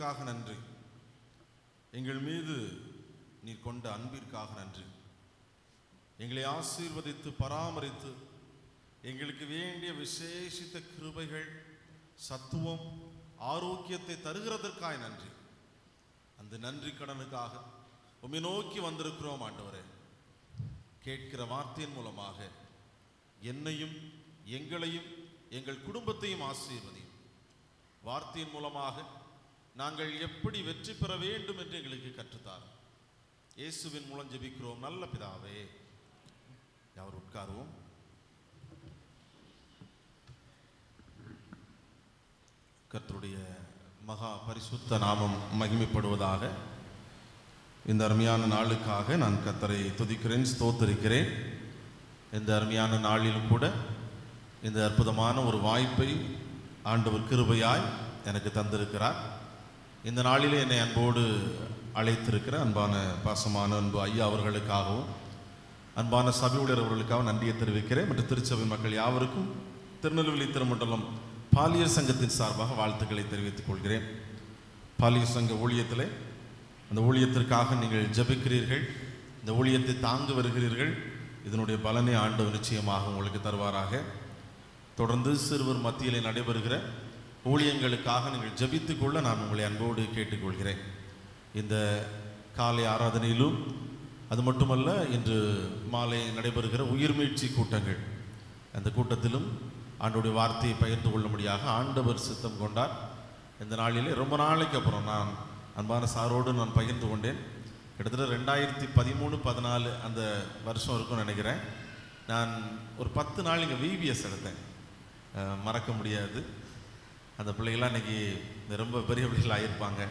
இரக்கத்திற்காக நன்றி. எங்கள் மீது நீர் கொண்ட அன்பிற்காக நன்றி. எங்களை ஆசீர்வதித்து பராமரித்து எங்களுக்கு வேண்டிய விசேஷித்த கிருபைகள், சத்துவம், ஆரோக்கியத்தை தருகிறதற்காக நன்றி. அந்த நன்றி கடனுக்காக உம்மை நோக்கி வந்திருக்கிறோம் ஆண்டவரே. கேட்கிற வார்த்தையின் மூலமாக என்னையும் எங்களையும் எங்கள் குடும்பத்தையும் ஆசீர்வதியும். வார்த்தையின் மூலமாக நாங்கள் எப்படி வெற்றி பெற வேண்டும் என்று எங்களுக்கு கற்றுத்தார். இயேசுவின் மூலம் ஜெபிக்கிறோம் நல்ல பிதாவே. யார் உட்காருவோம். கர்த்தருடைய மகா பரிசுத்த நாமம் மகிமைப்படுவதாக. இந்த அருமையான நாளுக்காக நான் கர்த்தரை துதிக்கிறேன், ஸ்தோத்திரிக்கிறேன். இந்த அருமையான நாளிலும் கூட இந்த அற்புதமான ஒரு வாய்ப்பை ஆண்டவர் கிருபையாய் எனக்கு தந்திருக்கிறார். இந்த நாளிலே என்னை அன்போடு அழைத்திருக்கிற அன்பான பாசமான அன்பு ஐயா அவர்களுக்காகவும் அன்பான சபை ஊழியர் அவர்களுக்காகவும் நன்றியை தெரிவிக்கிறேன். மற்றும் திருச்சபை மக்கள் யாவருக்கும் திருநெல்வேலி திருமண்டலம் பாலியர் சங்கத்தின் சார்பாக வாழ்த்துக்களை தெரிவித்துக் கொள்கிறேன். பாலியர் சங்க ஊழியத்தில் அந்த ஊழியத்திற்காக நீங்கள் ஜெபிக்கிறீர்கள், இந்த ஊழியத்தை தாங்கு வருகிறீர்கள். இதனுடைய பலனை ஆண்டவர் நிச்சயமாக உங்களுக்கு தருவாராக. தொடர்ந்து சிறுவர் மத்தியிலே நடைபெறுகிற ஊழியங்களுக்காக நீங்கள் ஜெபித்துக் கொள்ள நான் உங்களை அன்போடு கேட்டுக்கொள்கிறேன். இந்த காலை ஆராதனையிலும் அது மட்டுமல்ல, இன்று மாலை நடைபெறுகிற உயிர்மீட்சி கூட்டங்கள், அந்த கூட்டத்திலும் ஆண்டவருடைய வார்த்தையை பகிர்ந்து கொள்ளும்படியாக ஆண்டவர் சித்தம் கொண்டார். இந்த நாளிலே ரொம்ப நாளைக்கு அப்புறம் நான் அன்பான சாரோடு நான் பகிர்ந்து கொண்டேன். கிட்டத்தட்ட 2013-14 அந்த வருஷம் இருக்கும்னு நினைக்கிறேன். நான் ஒரு 10 நாள் இங்கே விபிஎஸ் எடுத்தேன். மறக்க முடியாது. அந்த பிள்ளைகள்லாம் இன்றைக்கி ரொம்ப பெரிய பிள்ளைகள் ஆகியிருப்பாங்க.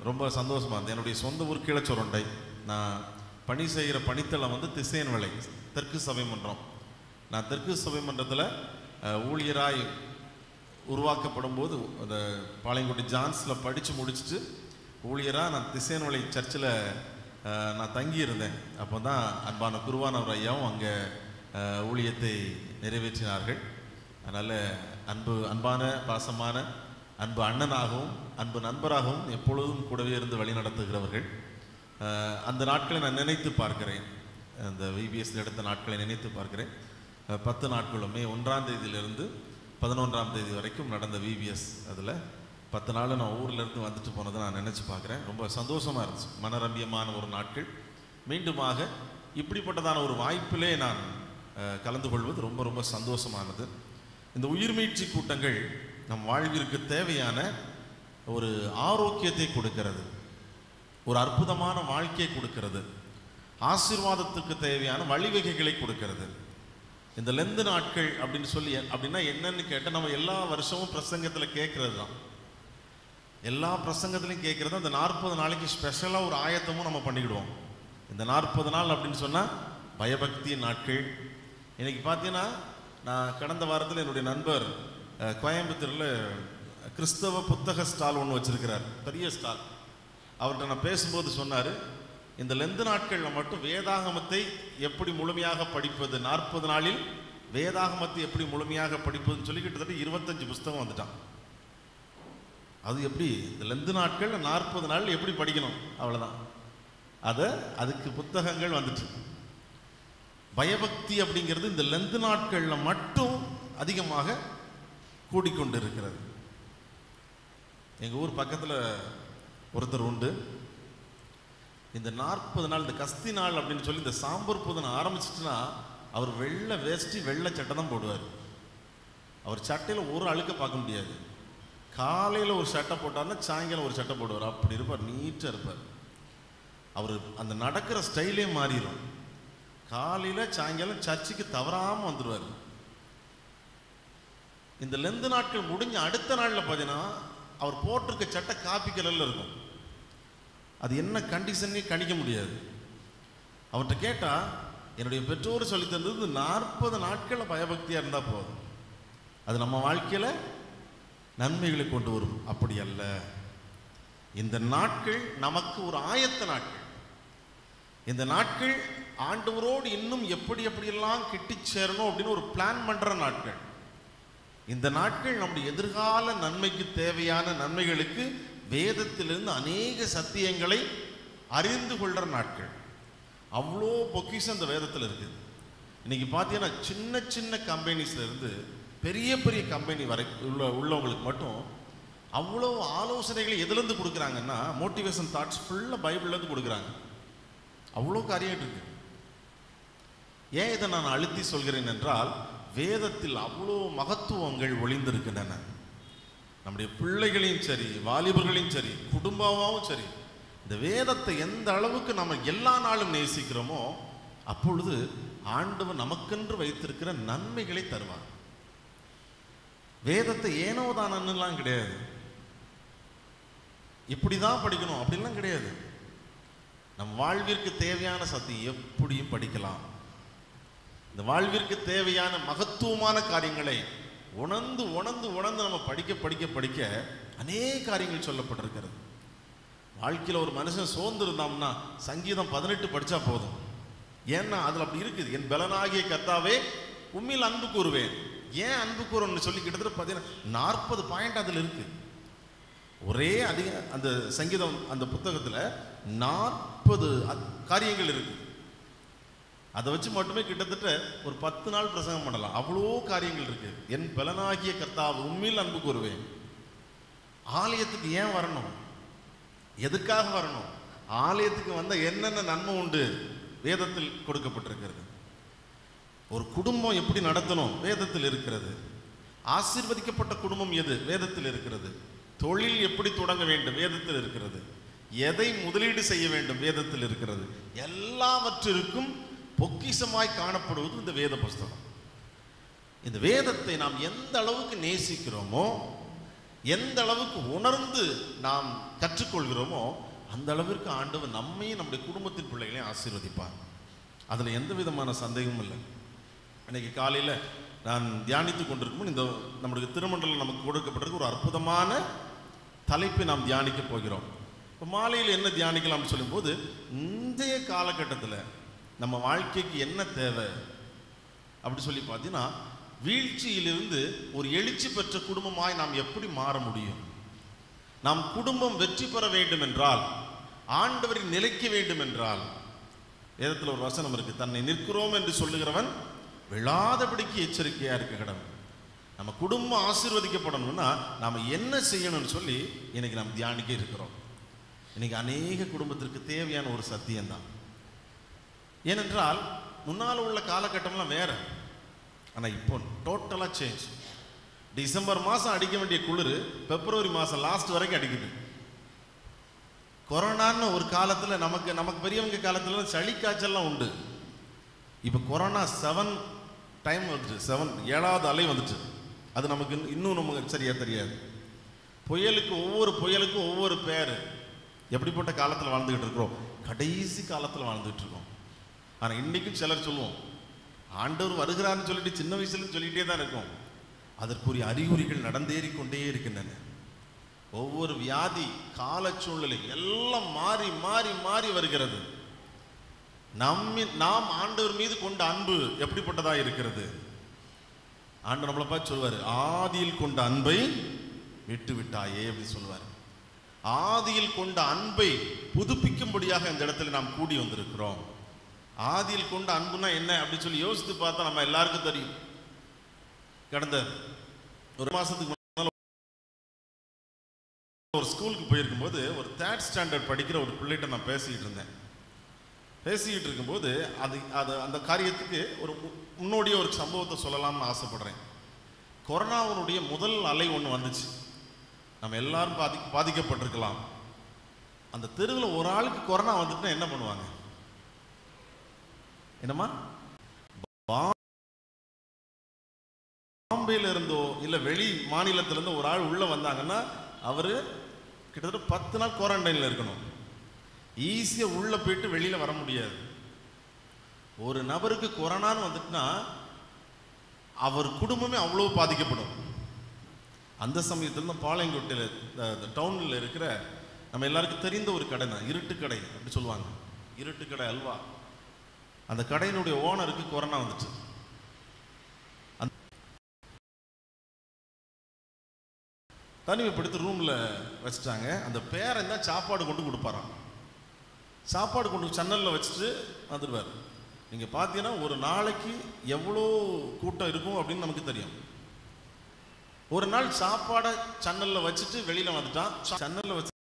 ரொம்ப சந்தோஷமாக இருந்தது. என்னுடைய சொந்த ஊர் கீழச்சொரண்டை. நான் பணி செய்கிற பணித்தளம் திசையன்விளை தெற்கு சபை மன்றம். நான் தெற்கு சபை மன்றத்தில் ஊழியராய் உருவாக்கப்படும் போது அந்த பாளையங்கோட்டை ஜான்ஸில் படித்து முடிச்சுட்டு ஊழியராக நான் திசையன்விளை சர்ச்சில் நான் தங்கியிருந்தேன். அப்போ தான் அன்பான குருவானவர் ஐயாவும் அங்கே ஊழியத்தை நிறைவேற்றினார்கள். அதனால் அன்பான பாசமான அன்பு அண்ணனாகவும் அன்பு நண்பராகவும் எப்பொழுதும் கூடவே இருந்து வழி நடத்துகிறவர்கள். அந்த நாட்களை நான் நினைத்து பார்க்கிறேன். அந்த விபிஎஸ்ல எடுத்த நாட்களை நினைத்து பார்க்கிறேன். 10 நாட்களும் மே 1ஆம் தேதியிலிருந்து 11ஆம் தேதி வரைக்கும் நடந்த விபிஎஸ். அதில் 10 நாள் நான் ஊரிலேருந்து வந்துட்டு போனதை நான் நினச்சி பார்க்குறேன். ரொம்ப சந்தோஷமாக இருந்துச்சு. மனரம்பியமான ஒரு நாட்கள். மீண்டுமாக இப்படிப்பட்டதான ஒரு வாய்ப்பிலே நான் கலந்து கொள்வது ரொம்ப ரொம்ப சந்தோஷமானது. இந்த உயிர்மீட்சி கூட்டங்கள் நம் வாழ்விற்கு தேவையான ஒரு ஆரோக்கியத்தை கொடுக்கிறது, ஒரு அற்புதமான வாழ்க்கையை கொடுக்கிறது, ஆசீர்வாதத்துக்கு தேவையான வழிவகைகளை கொடுக்கிறது. இந்த லெந்து நாட்கள் அப்படின்னு சொல்லி அப்படின்னா என்னன்னு கேட்டால், நம்ம எல்லா வருஷமும் பிரசங்கத்தில் கேட்கறது தான். எல்லா பிரசங்கத்திலையும் கேட்குறது அந்த 40 நாளைக்கு ஸ்பெஷலாக ஒரு ஆயத்தமும் நம்ம பண்ணிக்கிடுவோம். இந்த 40 நாள் அப்படின்னு சொன்னால் பயபக்தி நாட்கள். இன்னைக்கு பார்த்தீங்கன்னா, நான் கடந்த வாரத்தில் என்னுடைய நண்பர் கோயம்புத்தூரில் கிறிஸ்தவ புத்தக ஸ்டால் ஒன்று வச்சிருக்கிறார், பெரிய ஸ்டால். அவர்கிட்ட நான் பேசும்போது சொன்னார், இந்த லெந்து நாட்களில் மட்டும் வேதாகமத்தை எப்படி முழுமையாக படிப்பது, 40 நாளில் வேதாகமத்தை எப்படி முழுமையாக படிப்பதுன்னு சொல்லி கிட்டத்தட்ட 25 புஸ்தகம் வந்துட்டான். அது எப்படி இந்த லெந்து நாட்கள் 40 நாள் எப்படி படிக்கணும், அவ்வளோதான். அதுக்கு புத்தகங்கள் வந்துட்டு. பயபக்தி அப்படிங்கிறது இந்த லெந்து நாட்களில் மட்டும் அதிகமாக கூடிக்கொண்டு இருக்கிறது. எங்கள் ஊர் பக்கத்தில் ஒருத்தர் உண்டு. இந்த 40 நாள், இந்த கஸ்தி நாள் அப்படின்னு சொல்லி இந்த சாம்பர் பூதனை ஆரம்பிச்சிட்டுனா அவர் வெள்ளை வேஷ்டி வெள்ளை சட்டை தான் போடுவார். அவர் சட்டையில் ஒரு அழுக்க பார்க்க முடியாது. காலையில் ஒரு சட்டை போட்டார்னா சாயங்காலம் ஒரு சட்டை போடுவார். அப்படி இருப்பார், நீட்டாக இருப்பார். அவர் அந்த நடக்கிற ஸ்டைலே மாறிடும். காலையில் சாயங்காலம் சர்ச்சுக்கு தவறாமல் வந்துடுவார். இந்த லெந்து நாட்கள் முடிஞ்ச அடுத்த நாளில் பார்த்தீங்கன்னா அவர் போட்டிருக்க சட்டை காப்பி கலரில் இருக்கும். அது என்ன கண்டிஷன்னே கணிக்க முடியாது. அவர்கிட்ட கேட்டால், என்னுடைய பெற்றோர் சொல்லி தந்தது 40 நாட்களில் பயபக்தியாக இருந்தால் போதும், அது நம்ம வாழ்க்கையில் நன்மைகளை கொண்டு வரும். அப்படி அல்ல. இந்த நாட்கள் நமக்கு ஒரு ஆயத்த நாட்கள். இந்த நாட்கள் ஆண்டவரோடு இன்னும் எப்படி எப்படியெல்லாம் கிட்டி சேரணும் அப்படின்னு ஒரு பிளான் பண்ணுற நாட்கள். இந்த நாட்கள் நம்முடைய எதிர்கால நன்மைக்கு தேவையான நன்மைகளுக்கு வேதத்திலிருந்து அநேக சத்தியங்களை அறிந்து கொள்கிற நாட்கள். அவ்வளோ பொக்கிஷம் இந்த வேதத்தில் இருக்குது. இன்னைக்கு பார்த்தீங்கன்னா சின்ன சின்ன கம்பெனிஸ்ல இருந்து பெரிய பெரிய கம்பெனி வரை உள்ளவங்களுக்கு மட்டும் அவ்வளோ ஆலோசனைகளை எதுலேருந்து கொடுக்குறாங்கன்னா மோட்டிவேஷன் தாட்ஸ் ஃபுல்லாக பைபிள்லேருந்து கொடுக்குறாங்க. அவ்வளோ காரியம் இருக்கு. ஏன் இதை நான் அழுத்தி சொல்கிறேன் என்றால், வேதத்தில் அவ்வளோ மகத்துவங்கள் ஒளிந்திருக்கின்றன. நம்முடைய பிள்ளைகளையும் சரி, வாலிபர்களையும் சரி, குடும்பமாகவும் சரி, இந்த வேதத்தை எந்த அளவுக்கு நம்ம எல்லா நாளும் நேசிக்கிறோமோ அப்பொழுது ஆண்டவர் நமக்கென்று வைத்திருக்கிற நன்மைகளை தருவார். வேதத்தை ஏனோதானலாம் கிடையாது, இப்படிதான் படிக்கணும் அப்படிலாம் கிடையாது. நம் வாழ்விற்கு தேவையான சத்தியம் எப்படியும் படிக்கலாம். இந்த வாழ்விற்கு தேவையான மகத்துவமான காரியங்களை உணர்ந்து உணர்ந்து உணர்ந்து நம்ம படிக்க படிக்க படிக்க அநேக காரியங்கள் சொல்லப்பட்டிருக்கிறது. வாழ்க்கையில் ஒரு மனுஷன் சோர்ந்து இருந்தான்னா சங்கீதம் 18 படித்தா போதும். ஏன்னா அதில் அப்படி இருக்குது. என் பலனாகிய கர்த்தாவே உம்மில் அன்பு கூறுவேன். ஏன் அன்பு கூறணும்னு சொல்லி கிட்டத்தட்ட பார்த்தீங்கன்னா 40 பாயிண்ட் அதில் இருக்கு. ஒரே அதிக அந்த சங்கீதம் அந்த புத்தகத்தில் 40 காரியங்கள் இருக்கு. அதை வச்சு மட்டுமே கிட்டத்தட்ட ஒரு 10 நாள் பிரசங்கம் பண்ணலாம். அவ்வளோ காரியங்கள் இருக்கு. என் பலனாகிய கர்த்தாவே உம்மில் அன்பு கூறுவேன். ஆலயத்துக்கு ஏன் வரணும்? எதுக்காக வரணும்? ஆலயத்துக்கு வந்த என்னென்ன நன்மை உண்டு வேதத்தில் கொடுக்கப்பட்டிருக்கிறது. ஒரு குடும்பம் எப்படி நடத்தணும் வேதத்தில் இருக்கிறது. ஆசீர்வதிக்கப்பட்ட குடும்பம் எது வேதத்தில் இருக்கிறது. தொழில் எப்படி தொடங்க வேண்டும் வேதத்தில் இருக்கிறது. எதை முதலீடு செய்ய வேண்டும் வேதத்தில் இருக்கிறது. எல்லாவற்றிற்கும் பொக்கிஷமாய் காணப்படுவது இந்த வேத புஸ்தகம். இந்த வேதத்தை நாம் எந்த அளவுக்கு நேசிக்கிறோமோ, எந்த அளவுக்கு உணர்ந்து நாம் கற்றுக்கொள்கிறோமோ, அந்த அளவிற்கு ஆண்டவர் நம்மையும் நம்முடைய குடும்பத்தின் பிள்ளைகளையும் ஆசீர்வதிப்பார். அதில் எந்த விதமான சந்தேகமும் இல்லை. இன்னைக்கு காலையில் நான் தியானித்து கொண்டிருக்கும் இந்த நம்முடைய திருமண்டலம் நமக்கு கொடுக்கப்பட்டிருக்க ஒரு அற்புதமான தலைப்பை நாம் தியானிக்க போகிறோம். இப்போ மாலையில் என்ன தியானிக்கலாம்னு சொல்லும்போது, இன்றைய காலகட்டத்தில் நம்ம வாழ்க்கைக்கு என்ன தேவை அப்படி சொல்லி பார்த்தீங்கன்னா, வீழ்ச்சியிலிருந்து ஒரு எழுச்சி பெற்ற குடும்பமாய் நாம் எப்படி மாற முடியும்? நாம் குடும்பம் வெற்றி பெற வேண்டும் என்றால், ஆண்டவரை நிலைக்க வேண்டும் என்றால், வேதத்தில் ஒரு வசனம் இருக்கு, தன்னை நிற்கிறோம் என்று சொல்லுகிறவன் விழாதபடிக்கு எச்சரிக்கையா இருக்க கடவுள். நம்ம குடும்பம் ஆசீர்வதிக்கப்படணும்னா நாம என்ன செய்யணும்னு சொல்லி இன்னைக்கு நாம் தியானிக்க இருக்கிறோம். இன்னைக்கு அநேக குடும்பத்திற்கு தேவையான ஒரு சத்தியம்தான். ஏனென்றால் முன்னால் உள்ள காலகட்டம்லாம் வேற, ஆனால் இப்போ டோட்டலாக சேஞ்ச். டிசம்பர் மாதம் அடிக்க வேண்டிய குளிர் பிப்ரவரி மாதம் லாஸ்ட் வரைக்கும் அடிக்குது. கொரோனான்னு ஒரு காலத்தில் நமக்கு பெரியவங்க காலத்தில் சளி காய்ச்சல்லாம் உண்டு. இப்போ கொரோனா 7 டைம் வந்துச்சு, 7வது அலை வந்துச்சு. அது நமக்கு இன்னும் நமக்கு சரியா தெரியாது. ஒவ்வொரு புயலுக்கும் ஒவ்வொரு பேர். எப்படிப்பட்ட காலத்தில் வாழ்ந்துகிட்டு இருக்கிறோம்? கடைசி காலத்தில் வாழ்ந்துகிட்டு இருக்கோம். ஆனால் இன்னைக்கும் சிலர் சொல்லுவோம், ஆண்டவர் வருகிறான்னு சொல்லிட்டு சின்ன வயசுல சொல்லிகிட்டே தான் இருக்கும். அதற்குரிய அறிகுறிகள் நடந்தேறி கொண்டே இருக்கின்றன. ஒவ்வொரு வியாதி, கால சூழ்நிலை எல்லாம் மாறி மாறி மாறி வருகிறது. நாம் ஆண்டவர் மீது கொண்ட அன்பு எப்படிப்பட்டதா இருக்கிறது? ஆண்டவர் நம்மளை பார்த்து சொல்வார், ஆதியில் கொண்ட அன்பை விட்டு விட்டாயே அப்படி சொல்வார். ஆதியில் கொண்ட அன்பை புதுப்பிக்கும்படியாக இந்த இடத்துல நாம் கூடி வந்திருக்கிறோம். ஆதியில் கொண்ட அன்புனா என்ன அப்படி சொல்லி யோசித்து பார்த்தா நம்ம எல்லாருக்கும் தெரியும். கடந்த ஒரு மாசத்துக்கு முன்னால ஒரு ஸ்கூலுக்கு போயிருக்கும் போது ஒரு 3rd ஸ்டாண்டர்ட் படிக்கிற ஒரு பிள்ளைகிட்ட நான் பேசிக்கிட்டு இருந்தேன். பேசிக்கிட்டு இருக்கும்போது அந்த காரியத்துக்கு ஒரு முன்னோடிய ஒரு சம்பவத்தை சொல்லலாம்னு ஆசைப்படுறேன். கொரோனாவுடைய முதல் அலை ஒன்று வந்துச்சு. நம்ம எல்லாரும் பாதிக்கப்பட்டிருக்கலாம். அந்த தெருவில் ஒரு ஆளுக்கு கொரோனா வந்துட்டுனா என்ன பண்ணுவாங்க? என்னம்மா, பாம்பேல இருந்தோ இல்லை வெளி மாநிலத்திலிருந்தோ ஒரு ஆள் உள்ள வந்தாங்கன்னா அவரு கிட்டத்தட்ட 10 நாள் குவாரண்டைன்ல இருக்கணும். ஈஸியாக உள்ள போயிட்டு வெளியில வர முடியாது. ஒரு நபருக்கு கொரோனான்னு வந்துட்டுனா அவர் குடும்பமே அவ்வளோ பாதிக்கப்படும். அந்த சமயத்தில் தான் பாளையங்கோட்டையில் டவுனில் இருக்கிற நம்ம எல்லாருக்கும் தெரிந்த ஒரு கடை தான், இருட்டு கடை அப்படி சொல்லுவாங்க, இருட்டு கடை அல்வா. அந்த கடையினுடைய ஓனருக்கு கொரோனா வந்துச்சு. தனிமைப்படுத்தி ரூமில் வச்சுட்டாங்க. அந்த பேரன் தான் சாப்பாடு கொண்டு கொடுப்பாராம். சாப்பாடு கொண்டு சன்னலில் வச்சுட்டு வந்துடுவார். நீங்கள் பார்த்தீங்கன்னா ஒரு நாளைக்கு எவ்வளோ கூட்டம் இருக்கும் அப்படின்னு நமக்கு தெரியும். ஒரு நாள் சாப்பாடை சன்னலில் வச்சுட்டு வெளியில் வந்துட்டான். சன்னலில் வச்சு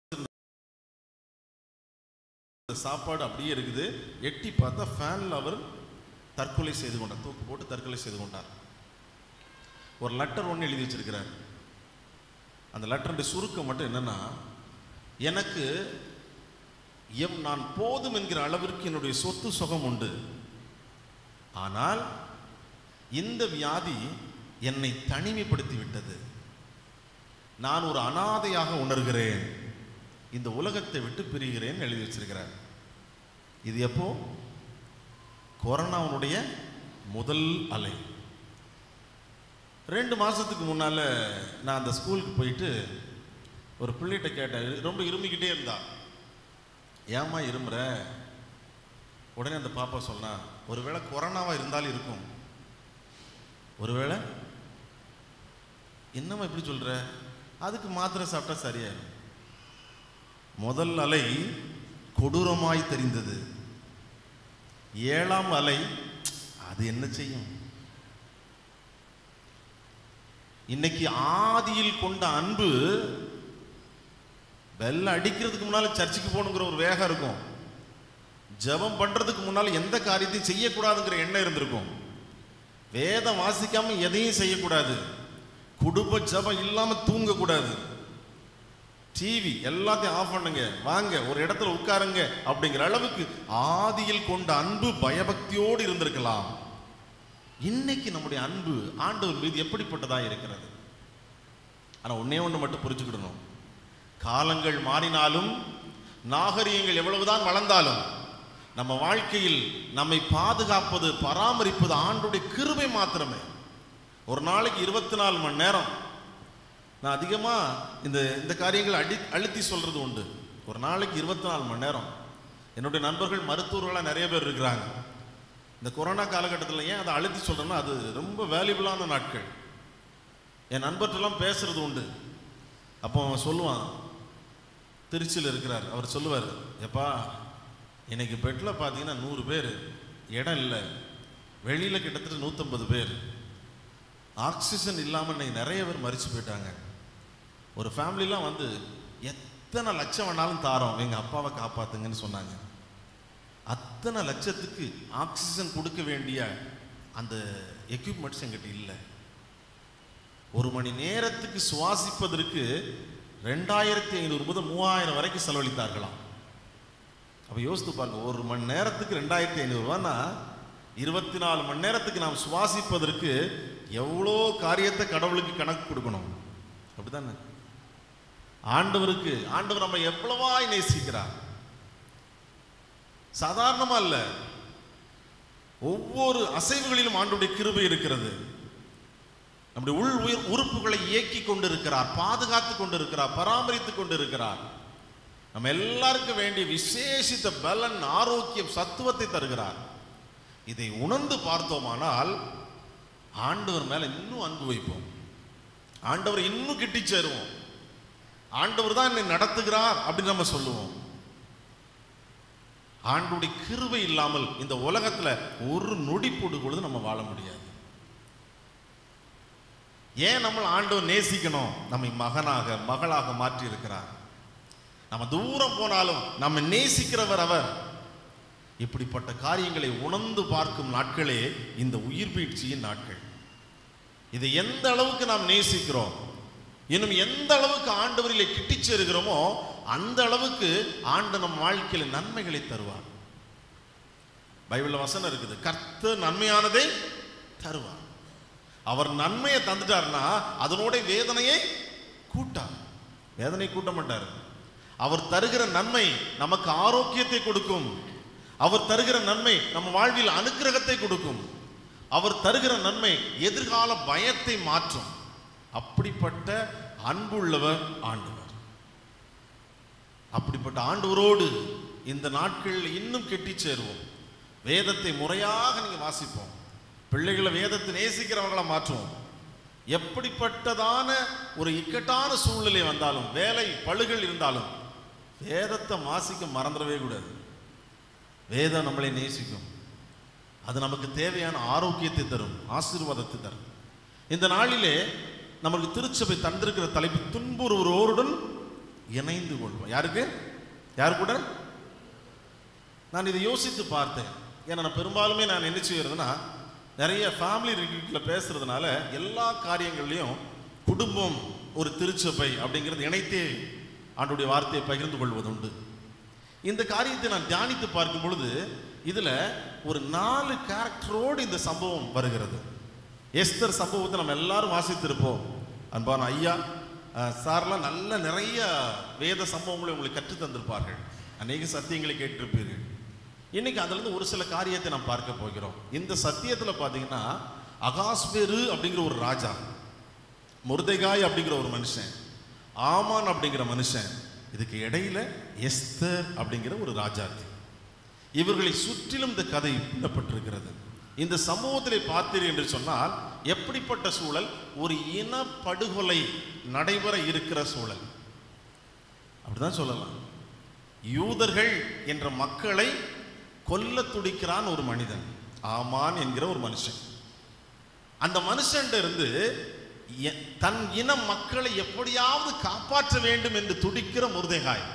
சாப்பாடு அப்படியே இருக்குது. எட்டி பார்த்தா ஃபேனில் அவர் தற்கொலை செய்து கொண்டார். தூக்கு போட்டு தற்கொலை செய்து கொண்டார். ஒரு லெட்டர் ஒன்று எழுதி வச்சிருக்கிறார். அந்த லெட்டருடைய சுருக்கம் மட்டும் என்னன்னா, எனக்கு நான் போதும் என்கிற அளவிற்கு என்னுடைய சொத்து சுகம் உண்டு, ஆனால் இந்த வியாதி என்னை தனிமைப்படுத்தி விட்டது. நான் ஒரு அனாதையாக உணர்கிறேன், இந்த உலகத்தை விட்டு பிரிகிறேன் எழுதி வச்சிருக்கிறார். இது எப்போ? கொரோனாவுடைய முதல் அலை. 2 மாதத்துக்கு முன்னால் நான் அந்த ஸ்கூலுக்கு போயிட்டு ஒரு பிள்ளைகிட்ட கேட்டேன். ரொம்ப இருமிக்கிட்டே இருந்தா. ஏம்மா இருமுற? உடனே அந்த பாப்பா சொன்னா, ஒருவேளை கொரோனாவாக இருந்தாலும் இருக்கும். ஒருவேளை. என்னம்மா இப்படி சொல்கிற? அதுக்கு மாத்திரை சாப்பிட்டா சரியாயிடும். முதல் அலை கொடூரமாய் தெரிந்தது. 7ஆம் அலை அது என்ன செய்யும்? இன்னைக்கு ஆதியில் கொண்ட அன்பு பெல் அடிக்கிறதுக்கு முன்னால சர்ச்சுக்கு போகணுங்கிற ஒரு வேகம் இருக்கும். ஜெபம் பண்றதுக்கு முன்னால எந்த காரியத்தையும் செய்யக்கூடாதுங்கிற எண்ணம் இருந்திருக்கும். வேதம் வாசிக்காம எதையும் செய்யக்கூடாது. குடும்ப ஜெபம் இல்லாம தூங்கக்கூடாது. டிவி எல்லாத்தையும் ஆஃப் பண்ணுங்க, வாங்க ஒரு இடத்துல உட்காருங்க அப்படிங்கிற அளவுக்கு ஆதியில் கொண்ட அன்பு பயபக்தியோடு இருந்திருக்கலாம். இன்னைக்கு நம்முடைய அன்பு ஆண்டவர் மீது எப்படிப்பட்டதா இருக்கிறது? ஆனா ஒன்னே ஒன்று மட்டும் புரிஞ்சுக்கிடணும். காலங்கள் மாறினாலும் நாகரிகங்கள் எவ்வளவுதான் வளர்ந்தாலும் நம்ம வாழ்க்கையில் நம்மை பாதுகாப்பது பராமரிப்பது ஆண்டுடைய கிருபை மாத்திரமே. ஒரு நாளைக்கு 24 மணி நேரம் நான் அதிகமாக இந்த காரியங்களை அழுத்தி சொல்றது உண்டு. ஒரு நாளைக்கு 24 மணி நேரம். என்னுடைய நண்பர்கள் மருத்துவர்களாக நிறைய பேர் இருக்கிறாங்க. இந்த கொரோனா காலகட்டத்தில் ஏன் அதை அழுத்தி சொல்கிறேன்னா, அது ரொம்ப வேல்யூபிளான நாட்கள். என் நண்பர்களெலாம் பேசுறது உண்டு. அப்போ அவன் சொல்லுவான், திருச்சியில் இருக்கிறார், அவர் சொல்லுவார், எப்பா இன்னைக்கு பெட்டில் பார்த்தீங்கன்னா 100 பேர், இடம் இல்லை, வெளியில் கிட்டத்தட்ட 150 பேர், ஆக்சிஜன் இல்லாமல் இன்னைக்கு நிறைய பேர் மரிச்சு போயிட்டாங்க. ஒரு ஃபேமிலிலாம் வந்து எத்தனை லட்சம் வேணாலும் தாரோம் எங்கள் அப்பாவை காப்பாற்றுங்கன்னு சொன்னாங்க. அத்தனை லட்சத்துக்கு ஆக்சிஜன் கொடுக்க வேண்டிய அந்த எக்யூப்மெண்ட்ஸ் எங்கிட்ட இல்லை. 1 மணி நேரத்துக்கு சுவாசிப்பதற்கு 2500 முதல் 3000 வரைக்கும் செலவழித்தார்களாம். அப்போ யோசித்து பாருங்க, 1 மணி நேரத்துக்கு 2500 ரூபான்னா 24 மணி நேரத்துக்கு நாம் சுவாசிப்பதற்கு எவ்வளோ காரியத்தை கடவுளுக்கு கணக்கு கொடுக்கணும். அப்படித்தானே? ஆண்டவர் நம்ம எவ்வளவாய் நேசிக்கிறார். சாதாரணமா இல்ல, ஒவ்வொரு அசைவுகளிலும் ஆண்டவருடைய கிருபை இருக்கிறது. நம்முடைய உள் உறுப்புகளை இயக்கி கொண்டிருக்கிறார், பாதுகாத்து கொண்டிருக்கிறார், பராமரித்து கொண்டிருக்கிறார். நம்ம எல்லாருக்கும் வேண்டிய விசேஷித்த பலன், ஆரோக்கியம், சத்துவத்தை தருகிறார். இதை உணர்ந்து பார்த்தோமானால் ஆண்டவர் மேல இன்னும் அன்பு வைப்போம், ஆண்டவர் இன்னும் கிட்டி சேருவோம். ஆண்டவர் தான் என்னை நடத்துகிறார் அப்படின்னு நம்ம சொல்லுவோம். ஆண்டவருடைய கிருபை இல்லாமல் இந்த உலகத்துல ஒரு நொடி போடு பொழுது நம்ம வாழ முடியாது. ஏன் நம்ம ஆண்டவர் நேசிக்கணும்? நம்மை மகனாக மகளாக மாற்றி இருக்கிறார். நம்ம தூரம் போனாலும் நம்ம நேசிக்கிறவர் அவர். இப்படிப்பட்ட காரியங்களை உணர்ந்து பார்க்கும் நாட்களே இந்த உயிர் பீழ்ச்சியின் நாட்கள். இதை எந்த அளவுக்கு நாம் நேசிக்கிறோம், இன்னும் எந்த அளவுக்கு ஆண்டவரிலே கிட்டிச் சேருகிறோமோ அந்த அளவுக்கு ஆண்டு நம் வாழ்க்கையில் நன்மைகளை தருவார். பைபிள்ல வசனம் இருக்குது, கர்த்தர் நன்மையானதை தருவார். அவர் நன்மையை தந்துட்டார்னா அதனோட வேதனையை கூட்டார். வேதனை கூட்ட மாட்டார். அவர் தருகிற நன்மை நமக்கு ஆரோக்கியத்தை கொடுக்கும். அவர் தருகிற நன்மை நம்ம வாழ்வில் அனுக்கிரகத்தை கொடுக்கும். அவர் தருகிற நன்மை எதிர்கால பயத்தை மாற்றும். அப்படிப்பட்ட அன்புள்ளவர் ஆண்டவர். அப்படிப்பட்ட ஆண்டவரோடு இந்த நாட்களில் இன்னும் கெட்டி சேருவோம். வேதத்தை முறையாக நீங்க வாசிப்போம். பிள்ளைகளை வேதத்தை நேசிக்கிறவங்களா மாற்றுவோம். எப்படிப்பட்டதான ஒரு இக்கட்டான சூழ்நிலை வந்தாலும், வேலை பளுகள் இருந்தாலும், வேதத்தை வாசிக்க மறந்துடவே கூடாது. வேதம் நம்மளை நேசிக்கும். அது நமக்கு தேவையான ஆரோக்கியத்தை தரும், ஆசீர்வாதத்தை தரும். இந்த நாளிலே நமக்கு திருச்சபை தந்திருக்கிற தலைப்பு துன்புறுவோருடன் இணைந்து கொள்வோம். யாருக்கு? யாரு கூட? நான் இதை யோசித்து பார்த்தேன். ஏன்னா நான் பெரும்பாலுமே நான் என்ன செய்யறதுன்னா, நிறைய ஃபேமிலி ரிலேட்டிவ்ல பேசுறதுனால எல்லா காரியங்கள்லையும் குடும்பம் ஒரு திருச்சபை அப்படிங்கிறது இணைத்தே ஆண்டுடைய வார்த்தையை பகிர்ந்து கொள்வது உண்டு. இந்த காரியத்தை நான் தியானித்து பார்க்கும் பொழுது இதுல ஒரு 4 கேரக்டரோடு இந்த சம்பவம் வருகிறது. எஸ்தர் சம்பவத்தை நம்ம எல்லாரும் வாசித்திருப்போம். அன்பான ஐயா சார்லாம் நல்ல நிறைய வேத சம்பவங்களை உங்களுக்கு கற்று தந்திருப்பார்கள். அநேக சத்தியங்களை கேட்டிருப்பீர்கள். இன்னைக்கு அதுல இருந்து ஒரு சில காரியத்தை நாம் பார்க்க போகிறோம். இந்த சத்தியத்துல பாத்தீங்கன்னா, அகாஸ்வேரு அப்படிங்கிற ஒரு ராஜா, மொர்தெகாய் அப்படிங்கிற ஒரு மனுஷன், ஆமான் அப்படிங்கிற மனுஷன், இதுக்கு இடையில எஸ்தர் அப்படிங்கிற ஒரு ராஜாத்தி, இவர்களை சுற்றிலும் இந்த கதை பின்னப்பட்டிருக்கிறது. இந்த சம்பவத்திலே பார்த்தீர்கள் என்று சொன்னால் எப்படிப்பட்ட சூழல்? ஒரு இன படுகொலை நடைபெற இருக்கிற சூழல் அப்படிதான் சொல்லலாம். யூதர்கள் என்ற மக்களை கொல்ல துடிக்கிறான் ஒரு மனிதன், ஆமான் என்கிற ஒரு மனுஷன். அந்த மனுஷன் இருந்து தன் இன மக்களை எப்படியாவது காப்பாற்ற வேண்டும் என்று துடிக்கிற மொர்தெகாய்.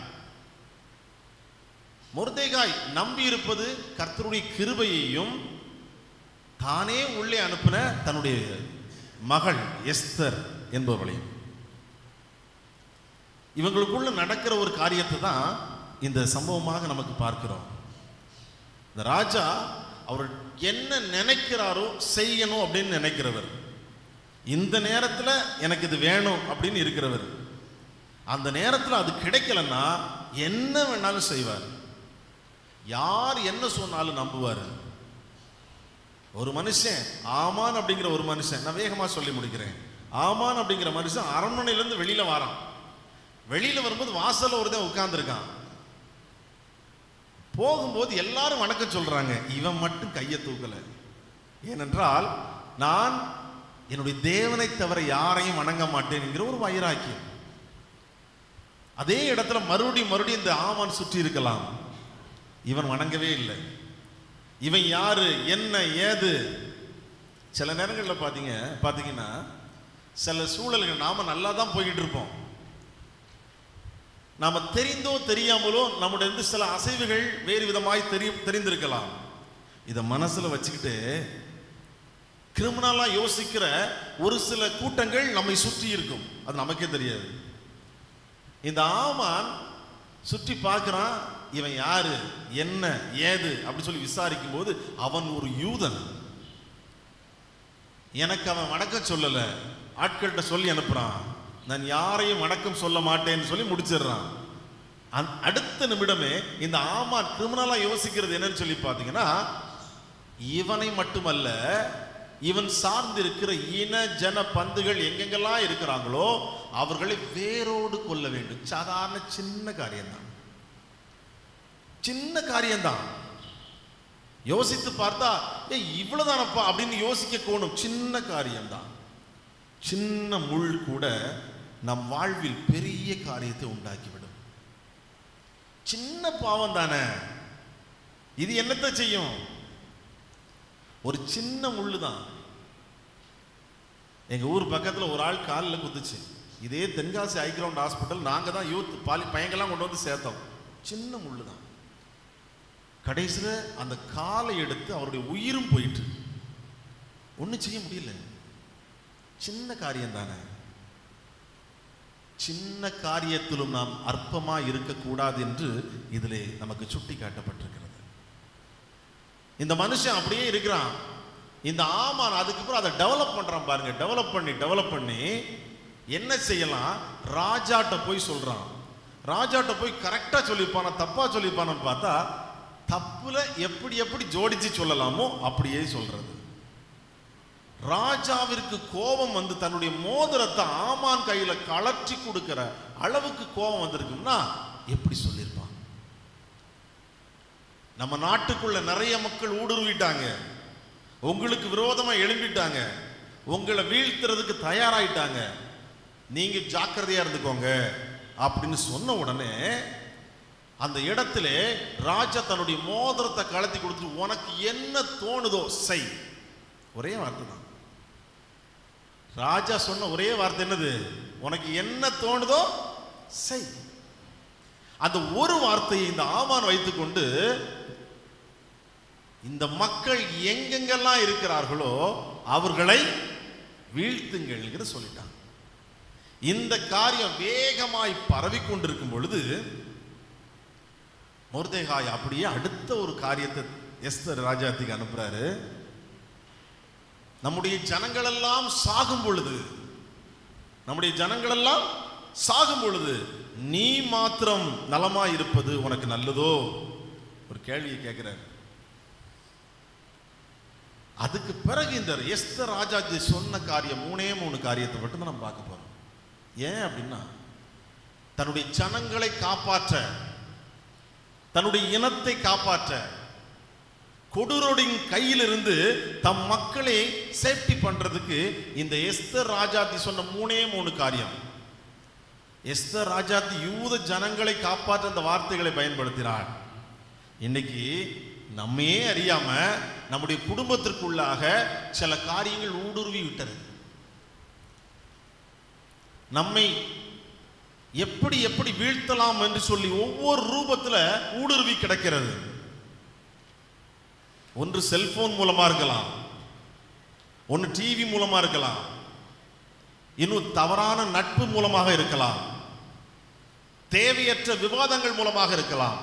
மொர்தெகாய் நம்பி இருப்பது கர்த்தருடைய கிருபையையும் தானே உள்ளே அனுப்பின தன்னுடைய மகள் எஸ்தர் என்பவர்களையும். இவங்களுக்குள்ள நடக்கிற ஒரு காரியத்தை தான் இந்த சம்பவமாக நமக்கு பார்க்கிறோம். இந்த ராஜா அவர் என்ன நினைக்கிறாரோ செய்யணும் அப்படின்னு நினைக்கிறவர், இந்த நேரத்தில் எனக்கு இது வேணும் அப்படின்னு இருக்கிறவர், அந்த நேரத்தில் அது கிடைக்கலன்னா என்ன வேணாலும் செய்வார். யார் என்ன சொன்னாலும் நம்புவார். ஒரு மனுஷன், ஆமான் அப்படிங்கிற ஒரு மனுஷன், நான் வேகமா சொல்லி முடிக்கிறேன். ஆமான் அப்படிங்கிற மனுஷன் அரண்மனையிலிருந்து வெளியில வரான். வெளியில வரும்போது வாசல்ல ஒருத்தன் உட்கார்ந்துருக்கான். போகும்போது எல்லாரும் வணக்கம் சொல்றாங்க, இவன் மட்டும் கையை தூக்கல. ஏனென்றால் நான் என்னுடைய தேவனை தவிர யாரையும் வணங்க மாட்டேன் என்கிற ஒரு வைராக்கியம். அதே இடத்துல மறுபடியும் இந்த ஆமான் சுற்றி இருக்கலாம், இவன் வணங்கவே இல்லை. இவன் யாரு, என்ன ஏது? சில நேரங்களில் பார்த்தீங்கன்னா சில சூழல்கள் நாம நல்லா தான் போய்கிட்டு இருப்போம். நாம தெரிந்தோ தெரியாமலோ நம்முடைய சில அசைவுகள் வேறு விதமாய் தெரிந்திருக்கலாம். இதை மனசுல வச்சுக்கிட்டு கிரிமினலா யோசிக்கிற ஒரு சில கூட்டங்கள் நம்மை சுற்றி இருக்கும், அது நமக்கே தெரியாது. இந்த ஆமான் சுற்றி பார்க்கிறான், இவன் யாரு என்ன ஏது அப்படி சொல்லி விசாரிக்கும் போது அவன் ஒரு யூதன். எனக்கு அவன் வணக்கம் சொல்லல, ஆட்கள்கிட்ட சொல்லி அனுப்புறான், நான் யாரையும் வணக்கம் சொல்ல மாட்டேன்னு சொல்லி முடிச்சிடுறான். அடுத்த நிமிடமே இந்த ஆமான் கிரிமினலா யோசிக்கிறது என்னன்னு சொல்லி பார்த்தீங்கன்னா, இவனை மட்டுமல்ல, இவன் சார்ந்து இருக்கிற இன ஜன பந்துகள் எங்கெங்கெல்லாம் இருக்கிறாங்களோ அவர்களை வேரோடு கொல்ல வேண்டும். சாதாரண சின்ன காரியம்தான், சின்ன காரியம்தான். யோசித்து பார்த்தா இவ்வளவுதானப்பா அப்படின்னு யோசிக்க கோணும். சின்ன காரியம்தான். சின்ன முள் கூட நம் வாழ்வில் பெரிய காரியத்தை உண்டாக்கிவிடும். சின்ன பாவம் தானே, இது என்னத்தை செய்யும்? ஒரு சின்ன முள்ளு தான். எங்க ஊர் பக்கத்துல ஒரு ஆள் காலில் குத்துச்சு. இதே தென்காசி ஐகிரவுண்ட் ஹாஸ்பிட்டல் நாங்க தான் யூத் பையங்கெல்லாம் கொண்டு வந்து சேர்த்தோம். சின்ன முள்ளு தான். கடைசியில் அந்த காலை எடுத்து அவருடைய உயிரும் போயிட்டு ஒன்றும் செய்ய முடியல. சின்ன காரியம் தானே. சின்ன காரியத்திலும் நாம் அற்பமா இருக்கக்கூடாது என்று இதிலே நமக்கு சுட்டி காட்டப்பட்டிருக்கிறது. இந்த மனுஷன் அப்படியே இருக்கிறான். இந்த ஆமான் அதுக்கப்புறம் அதை டெவலப் பண்றான் பாருங்க. டெவலப் பண்ணி என்ன செய்யலாம், ராஜாட்ட போய் சொல்றான். ராஜாட்ட போய் கரெக்டா சொல்லிப்பானா தப்பா சொல்லிப்பானு பார்த்தா, தப்புல எப்படி ஜோடிச்சு சொல்லலாமோ அப்படியே சொல்றது. ராஜாவிற்கு கோபம் வந்து தன்னுடைய மோதிரத்தை ஆமான் கையில கலற்றி கொடுக்கிற அளவுக்கு கோபம் வந்திருக்கும்னா எப்படி சொல்லியிருப்பான்? நம்ம நாட்டுக்குள்ள நிறைய மக்கள் ஊடுருவிட்டாங்க, உங்களுக்கு விரோதமா எழும்பிட்டாங்க. உங்களை வீழ்த்துறதுக்கு தயாராயிட்டாங்க, நீங்க ஜாக்கிரதையா இருந்துக்கோங்க அப்படின்னு சொன்ன உடனே அந்த இடத்துல ராஜா தன்னுடைய மோதிரத்தை கழட்டி கொடுத்து, உனக்கு என்ன தோணுதோ செய். ஒரே வார்த்தை தான் ராஜா சொன்ன ஒரே வார்த்தை. என்னது? உனக்கு என்ன தோணுதோ செய். அந்த ஒரு வார்த்தையை இந்த ஆமான் வைத்துக்கொண்டு இந்த மக்கள் எங்கெங்கெல்லாம் இருக்கிறார்களோ அவர்களை வீழ்த்துங்கள் சொல்லிட்டாங்க. இந்த காரியம் வேகமாய் பரவி கொண்டிருக்கும் பொழுது மொர்தெகாய் அப்படியே அடுத்த ஒரு காரியத்தை எஸ்தர் ராஜாத்திக்கு அனுப்புறாரு. நம்முடைய ஜனங்கள் எல்லாம் சாகும் பொழுது, நம்முடைய ஜனங்கள் எல்லாம் சாகும் பொழுது நீ மாத்திரம் நலமாய் இருப்பது உனக்கு நல்லதோ? ஒரு கேள்வியை கேட்கிறார். அதுக்கு பிறகு இந்த எஸ்தர் ராஜாஜி சொன்ன காரியம் 3 காரியத்தை மட்டும் நம்ம பார்க்க போறோம். ஏன் அப்படின்னா, தன்னுடைய ஜனங்களை காப்பாற்ற, தன்னுடைய இனத்தை காப்பாற்ற, கொடூரோடின் கையிலிருந்து தம் மக்களை சேஃப்டி பண்றதுக்கு இந்த எஸ்தர் ராஜாத்தி சொன்ன 3 காரியம். எஸ்தர் ராஜாத்தி யூத ஜனங்களை காப்பாற்ற அந்த வார்த்தைகளை பயன்படுத்தினார். இன்னைக்கு நம்மையே அறியாம நம்முடைய குடும்பத்திற்குள்ளாக சில காரியங்கள் ஊடுருவி விட்டது. நம்மை எப்படி எப்படி வீழ்த்தலாம் என்று சொல்லி ஒவ்வொரு ரூபத்துல ஊடுருவி கிடக்கிறது. ஒன்று செல்போன் மூலமா இருக்கலாம், ஒன்று டிவி மூலமா இருக்கலாம், இன்னும் தவறான நட்பு மூலமாக இருக்கலாம், தேவையற்ற விவாதங்கள் மூலமாக இருக்கலாம்.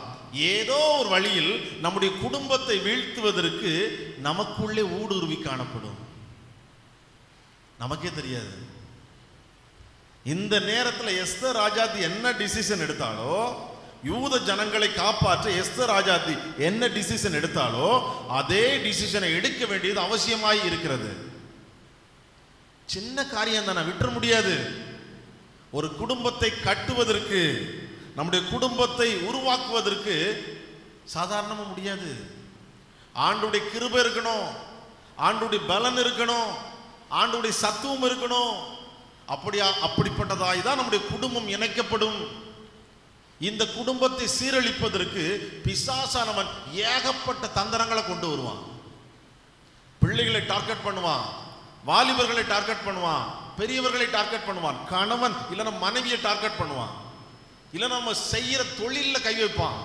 ஏதோ ஒரு வழியில் நம்முடைய குடும்பத்தை வீழ்த்துவதற்கு நமக்குள்ளே ஊடுருவி காணப்படும், நமக்கே தெரியாது. இந்த நேரத்தில் எஸ்தர் ராஜாத்தி என்ன டிசிஷன் எடுத்தாலோ, யூத ஜனங்களை காப்பாற்ற எஸ்தர் ராஜாத்தி என்ன டிசிஷன் எடுத்தாலோ அதே டிசிஷனை எடுக்க வேண்டியது அவசியமாய் இருக்கிறது. சின்ன காரியம் தானே, விட்டுற முடியாது. ஒரு குடும்பத்தை கட்டுவதற்கு, நம்முடைய குடும்பத்தை உருவாக்குவதற்கு சாதாரணமா முடியாது. ஆண்டுடைய கிருபை இருக்கணும், ஆண்டுடைய பலன் இருக்கணும், ஆண்டுடைய சத்துவம் இருக்கணும். அப்படிப்பட்டதாய் தான் நம்முடைய குடும்பம் இணைக்கப்படும். இந்த குடும்பத்தை சீரழிப்பதற்கு பிசாசானவன் ஏகப்பட்ட தந்திரங்களை கொண்டு வருவான். பிள்ளைகளை டார்கெட் பண்ணுவான், வாலிபர்களை டார்கெட் பண்ணுவான், பெரியவர்களை டார்கெட் பண்ணுவான், கணவன் இல்லைன்னா மனைவியை டார்கெட் பண்ணுவான், இல்லைன்னா நம்ம செய்யற தொழில கை வைப்பான்,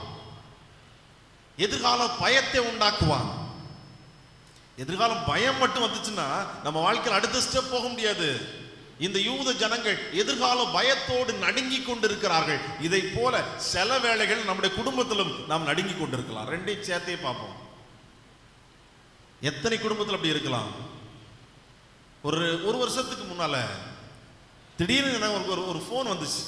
எதிர்கால பயத்தை உண்டாக்குவான். எதிர்காலம் பயம் மட்டும் வந்துச்சுன்னா நம்ம வாழ்க்கையில் அடுத்த ஸ்டெப் போக முடியாது. இந்த யூத ஜனங்கள் எதிர்கால பயத்தோடு நடுங்கி கொண்டிருக்கிறார்கள். இதை போல சில வேளைகள் நம்முடைய குடும்பத்திலும் நாம் நடுங்கி கொண்டிருக்கலாம். ரெண்டையும் சேர்த்தே பார்ப்போம். எத்தனை குடும்பத்தில் அப்படி இருக்கலாம்? ஒரு வருஷத்துக்கு முன்னால திடீர்னு ஒரு ஃபோன் வந்துச்சு.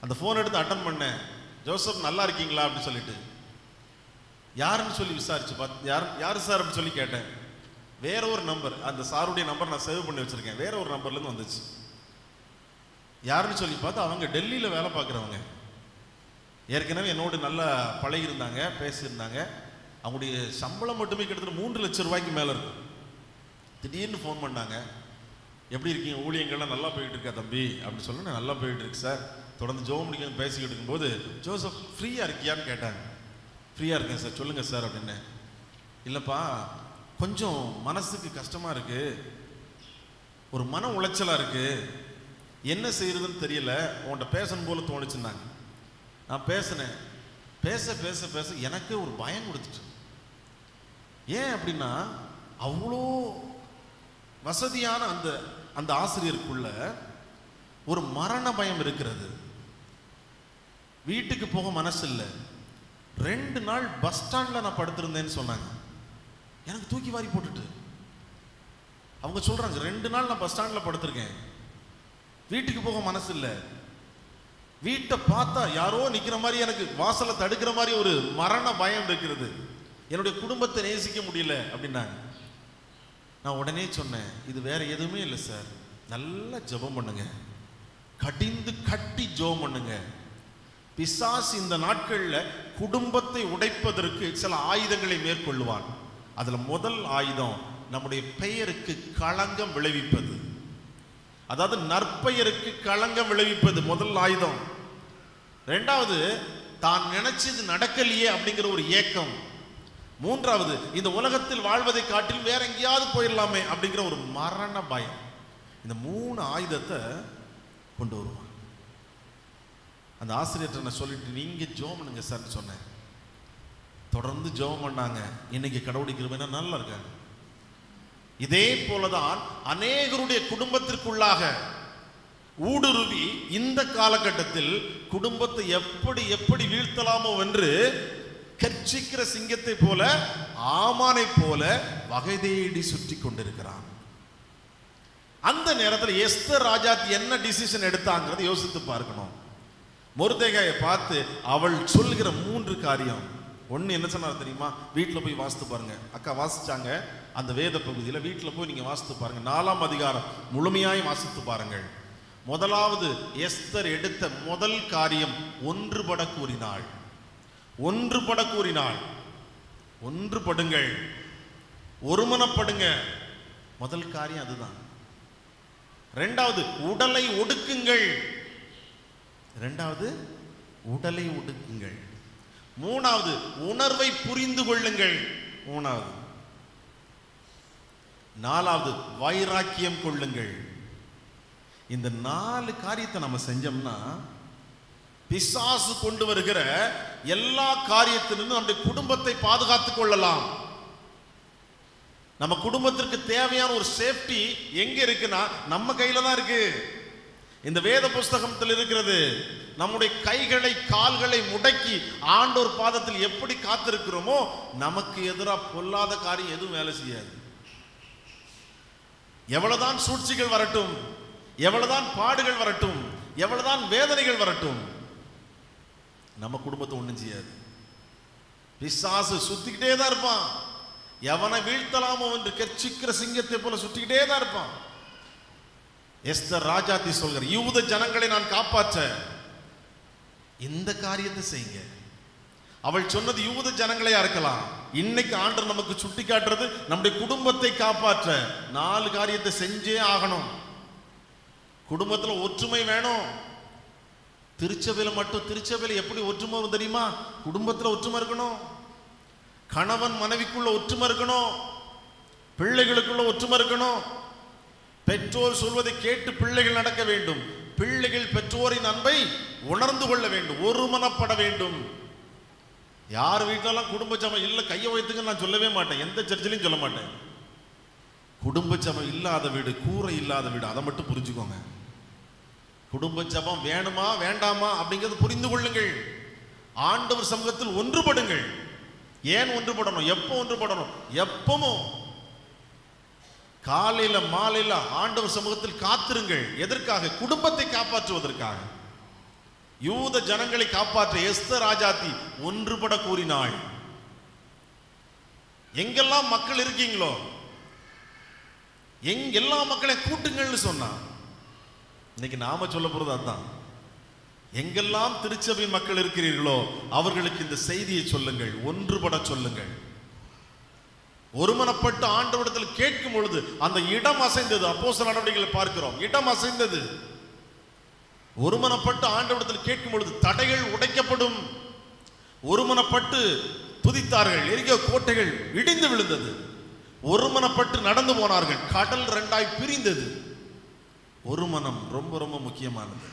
அந்த ஃபோன் எடுத்து அட்டன் பண்ணேன். ஜோசப் நல்லா இருக்கீங்களா அப்படின்னு சொல்லிட்டு, யாருன்னு சொல்லி விசாரிச்சு பார்த்து, யார் சார் அப்படின்னு சொல்லி கேட்டேன். வேற ஒரு நம்பர், அந்த சாருடைய நம்பர் நான் சேவ் பண்ணி வச்சிருக்கேன், வேற ஒரு நம்பர்லேருந்து வந்துச்சு. யாருன்னு சொல்லி பார்த்து அவங்க டெல்லியில் வேலை பார்க்குறவங்க, ஏற்கனவே என்னோடு நல்லா பழகிருந்தாங்க, பேசியிருந்தாங்க. அவங்களுடைய சம்பளம் மட்டுமே கிட்டத்தட்ட 3 லட்சம் ரூபாய்க்கு மேலே இருக்கும். திடீர்னு ஃபோன் பண்ணாங்க, எப்படி இருக்கீங்க, ஊழியங்கள்லாம் நல்லா போயிட்டு இருக்கா தம்பி அப்படின்னு சொல்லி, நல்லா போயிட்டு இருக்கு சார், தொடர்ந்து ஜோம் முடிக்க பேசிக்கிட்டு இருக்கும்போது ஜோசப் ஃப்ரீயாக இருக்கியான்னு கேட்டாங்க. ஃப்ரீயாக இருக்கேன் சார், சொல்லுங்கள் சார் அப்படின்னு. இல்லைப்பா, கொஞ்சம் மனசுக்கு கஷ்டமாக இருக்குது, ஒரு மன உளைச்சலாக இருக்குது, என்ன செய்யறதுன்னு தெரியல, உன்கிட்ட பேசணும் போல தோணுச்சுன்னாங்க. நான் பேசினேன். பேச பேச பேச எனக்கு ஒரு பயம் கொடுத்துச்சு. ஏன் அப்படின்னா, அவ்வளோ வசதியான அந்த ஆசிரியருக்குள்ள ஒரு மரண பயம் இருக்கிறது. வீட்டுக்கு போக மனசு இல்லை. 2 நாள் பஸ் ஸ்டாண்டில் நான் படுத்திருந்தேன்னு சொன்னாங்க. எனக்கு தூக்கி வாரி போட்டுட்டு அவங்க சொல்றாங்க, 2 நாள் நான் பஸ் ஸ்டாண்டில் படுத்திருக்கேன், வீட்டுக்கு போக மனசு இல்லை, வீட்டை பார்த்தா யாரோ நிற்கிற மாதிரி, எனக்கு வாசலை தடுக்கிற மாதிரி ஒரு மரண பயம் இருக்கிறது, என்னுடைய குடும்பத்தை நேசிக்க முடியல அப்படின்னாங்க. நான் உடனே சொன்னேன், இது வேற எதுவுமே இல்லை சார், நல்லா ஜெபம் பண்ணுங்க, கடிந்து கட்டி ஜெபம் பண்ணுங்க. பிசாசு இந்த நாட்களில் குடும்பத்தை உடைப்பதற்கு சில ஆயுதங்களை மேற்கொள்ளுவான். அதுல முதல் ஆயுதம் நம்முடைய பெயருக்கு களங்கம் விளைவிப்பது. அதாவது நற்பெயருக்கு களங்கம் விளைவிப்பது முதல் ஆயுதம். ரெண்டாவது, தான் நினைச்சது நடக்கலையே அப்படிங்கிற ஒரு ஏக்கம். மூன்றாவது, இந்த உலகத்தில் வாழ்வதை காட்டில் வேற எங்கேயாவது போயிடலாமே அப்படிங்கிற ஒரு மரண பயம். இந்த 3 ஆயுதத்தை கொண்டு வருவான். அந்த ஆசிரியர்கிட்ட நான் சொல்லிட்டு, நீங்க ஜெபம் பண்ணுங்க சார் சொன்னேன். தொடர்ந்து ஜெபம் பண்ணாங்க. இன்னைக்கு கடவுளுடைய கிருபைனா நல்லா இருக்காங்க. இதே போலதான் அநேகருடைய குடும்பத்திற்குள்ளாக ஊடுருவி இந்த காலகட்டத்தில் குடும்பத்தை எப்படி எப்படி வீழ்த்தலாமோ என்று கர்ச்சிக்கிற சிங்கத்தை போல, ஆமானை போல வகை தேடி சுற்றி கொண்டிருக்கிறான். அந்த நேரத்தில் எஸ்தர் ராஜாத்தி என்ன டிசிஷன் எடுத்தாங்கிறத யோசித்து பார்க்கணும். மொர்தெகாயை பார்த்து அவள் சொல்கிற 3 காரியம். ஒன்று என்ன சொன்னார் தெரியுமா? வீட்டில் போய் வாசித்து பாருங்க. அக்கா வாசிச்சாங்க அந்த வேத பகுதியில். வீட்டில் போய் நீங்கள் வாசித்து பாருங்க. 4ஆம் அதிகாரம் முழுமையாய் வாசித்து பாருங்கள். முதலாவது எஸ்தர் எடுத்த முதல் காரியம் ஒன்றுபட கூறினாள். ஒன்றுபட கூறினாள். ஒன்றுபடுங்கள், ஒருமனப்படுங்க. முதல் காரியம் அதுதான். ரெண்டாவது, உடலை ஒடுக்குங்கள். ரெண்டாவது, உடலை ஒடுக்குங்கள். மூணாவது, உணர்வை புரிந்து கொள்ளுங்கள். மூணாவது. நாலாவது, வைராக்கியம் கொள்ளுங்கள். இந்த 4 காரியத்தை நம்ம செஞ்சோம்னா பிசாசு கொண்டு வருகிற எல்லா காரியத்திலிருந்து நம்முடைய குடும்பத்தை பாதுகாத்துக் கொள்ளலாம். நம்ம குடும்பத்திற்கு தேவையான ஒரு சேஃப்டி எங்க இருக்குன்னா நம்ம கையில தான் இருக்கு. இந்த வேத புஸ்தகத்தில் இருக்கிறது. நம்முடைய கைகளை கால்களை முடக்கி ஆண்டோர் பாதத்தில் எப்படி காத்திருக்கிறோமோ நமக்கு எதிராக பொல்லாத காரியம் எதுவும் வேலை செய்யாது. எவ்வளவுதான் சூழ்ச்சிகள் வரட்டும், எவ்வளவுதான் பாடுகள் வரட்டும், எவ்வளவுதான் வேதனைகள் வரட்டும், நம்ம குடும்பத்தை ஒண்ணும் செய்யாது. பிசாசு சுத்திக்கிட்டே தான் இருப்பான். எவனை வீழ்த்தலாமோ என்று கர்ச்சிக்கிற சிங்கத்தை போல சுத்திக்கிட்டே தான் இருப்பான். எஸ்தர் ராஜாத்தி சொல்கிற, யூத ஜனங்களை நான் காப்பாற்ற இந்த காரியத்தை செய்யுங்க. அவள் சொன்னது யூத ஜனங்களையா இருக்கலாம். இன்னைக்கு ஆண்டவர் நமக்கு சுட்டி காட்டுறது நம்முடைய குடும்பத்தை காப்பாற்ற 4 காரியத்தை செஞ்சே ஆகணும். குடும்பத்துல ஒற்றுமை வேணும். திருச்சபையில மட்டும், திருச்சபையில எப்படி ஒற்றுமை வரும் தெரியுமா? குடும்பத்துல ஒற்றுமை இருக்கணும். கணவன் மனைவிக்குள்ள ஒற்றுமை இருக்கணும். பிள்ளைகளுக்குள்ள ஒற்றுமை இருக்கணும். பெற்றோர் சொல்வதை கேட்டு பிள்ளைகள் நடக்க வேண்டும். பிள்ளைகள் பெற்றோரின் அன்பை உணர்ந்து கொள்ள வேண்டும். ஒருமனப்பட வேண்டும். யார் வீட்டிலலாம் குடும்ப சபை இல்லை கையை வைத்துங்க நான் சொல்லவே மாட்டேன். எந்த சர்ச்சிலையும் சொல்ல மாட்டேன். குடும்ப சபை இல்லாத வீடு, கூரை இல்லாத வீடு, அதை மட்டும் புரிஞ்சுக்கோங்க. குடும்ப ஜபம் வேணுமா வேண்டாமா அப்படிங்கிறது புரிந்து கொள்ளுங்கள். ஆண்டவர் சமூகத்தில் ஒன்றுபடுங்கள். ஏன் ஒன்றுபடணும்? எப்போ ஒன்றுபடணும்? எப்பவும் காலையில மாலையில ஆண்டவர் சமூகத்தில் காத்திருங்கள். எதற்காக? குடும்பத்தை காப்பாற்றுவதற்காக. யூத ஜனங்களை காப்பாற்ற எஸ்தர் ராஜாத்தி ஒன்றுபட கூறினாள். எங்கெல்லாம் மக்கள் இருக்கீங்களோ எல்லா மக்களை கூட்டுங்கள்னு சொன்னா. இன்னைக்கு நாம சொல்ல போறது அதுதான். எங்கெல்லாம் திருச்சபை மக்கள் இருக்கிறீர்களோ அவர்களுக்கு இந்த செய்தியை சொல்லுங்கள். ஒன்றுபட சொல்லுங்கள். ஒருமனப்பட்டு ஆண்டவரிடத்தில் கேட்கும் பொழுது அந்த இடம் அசைந்தது. அப்போஸ்தலர் நடவடிக்கைகளை பார்க்கிறோம். இடம் அசைந்தது. ஒருமனப்பட்டு ஆண்டவரிடத்தில் கேட்கும் பொழுது தடைகள் உடைக்கப்படும். ஒருமனப்பட்டு துதித்தார்கள். எரிகோ கோட்டைகள் இடிந்து விழுந்தது. ஒருமனப்பட்டு நடந்து போனார்கள். கடல் 2ஆய் பிரிந்தது. ஒரு மனம் ரொம்ப ரொம்ப முக்கியமானது.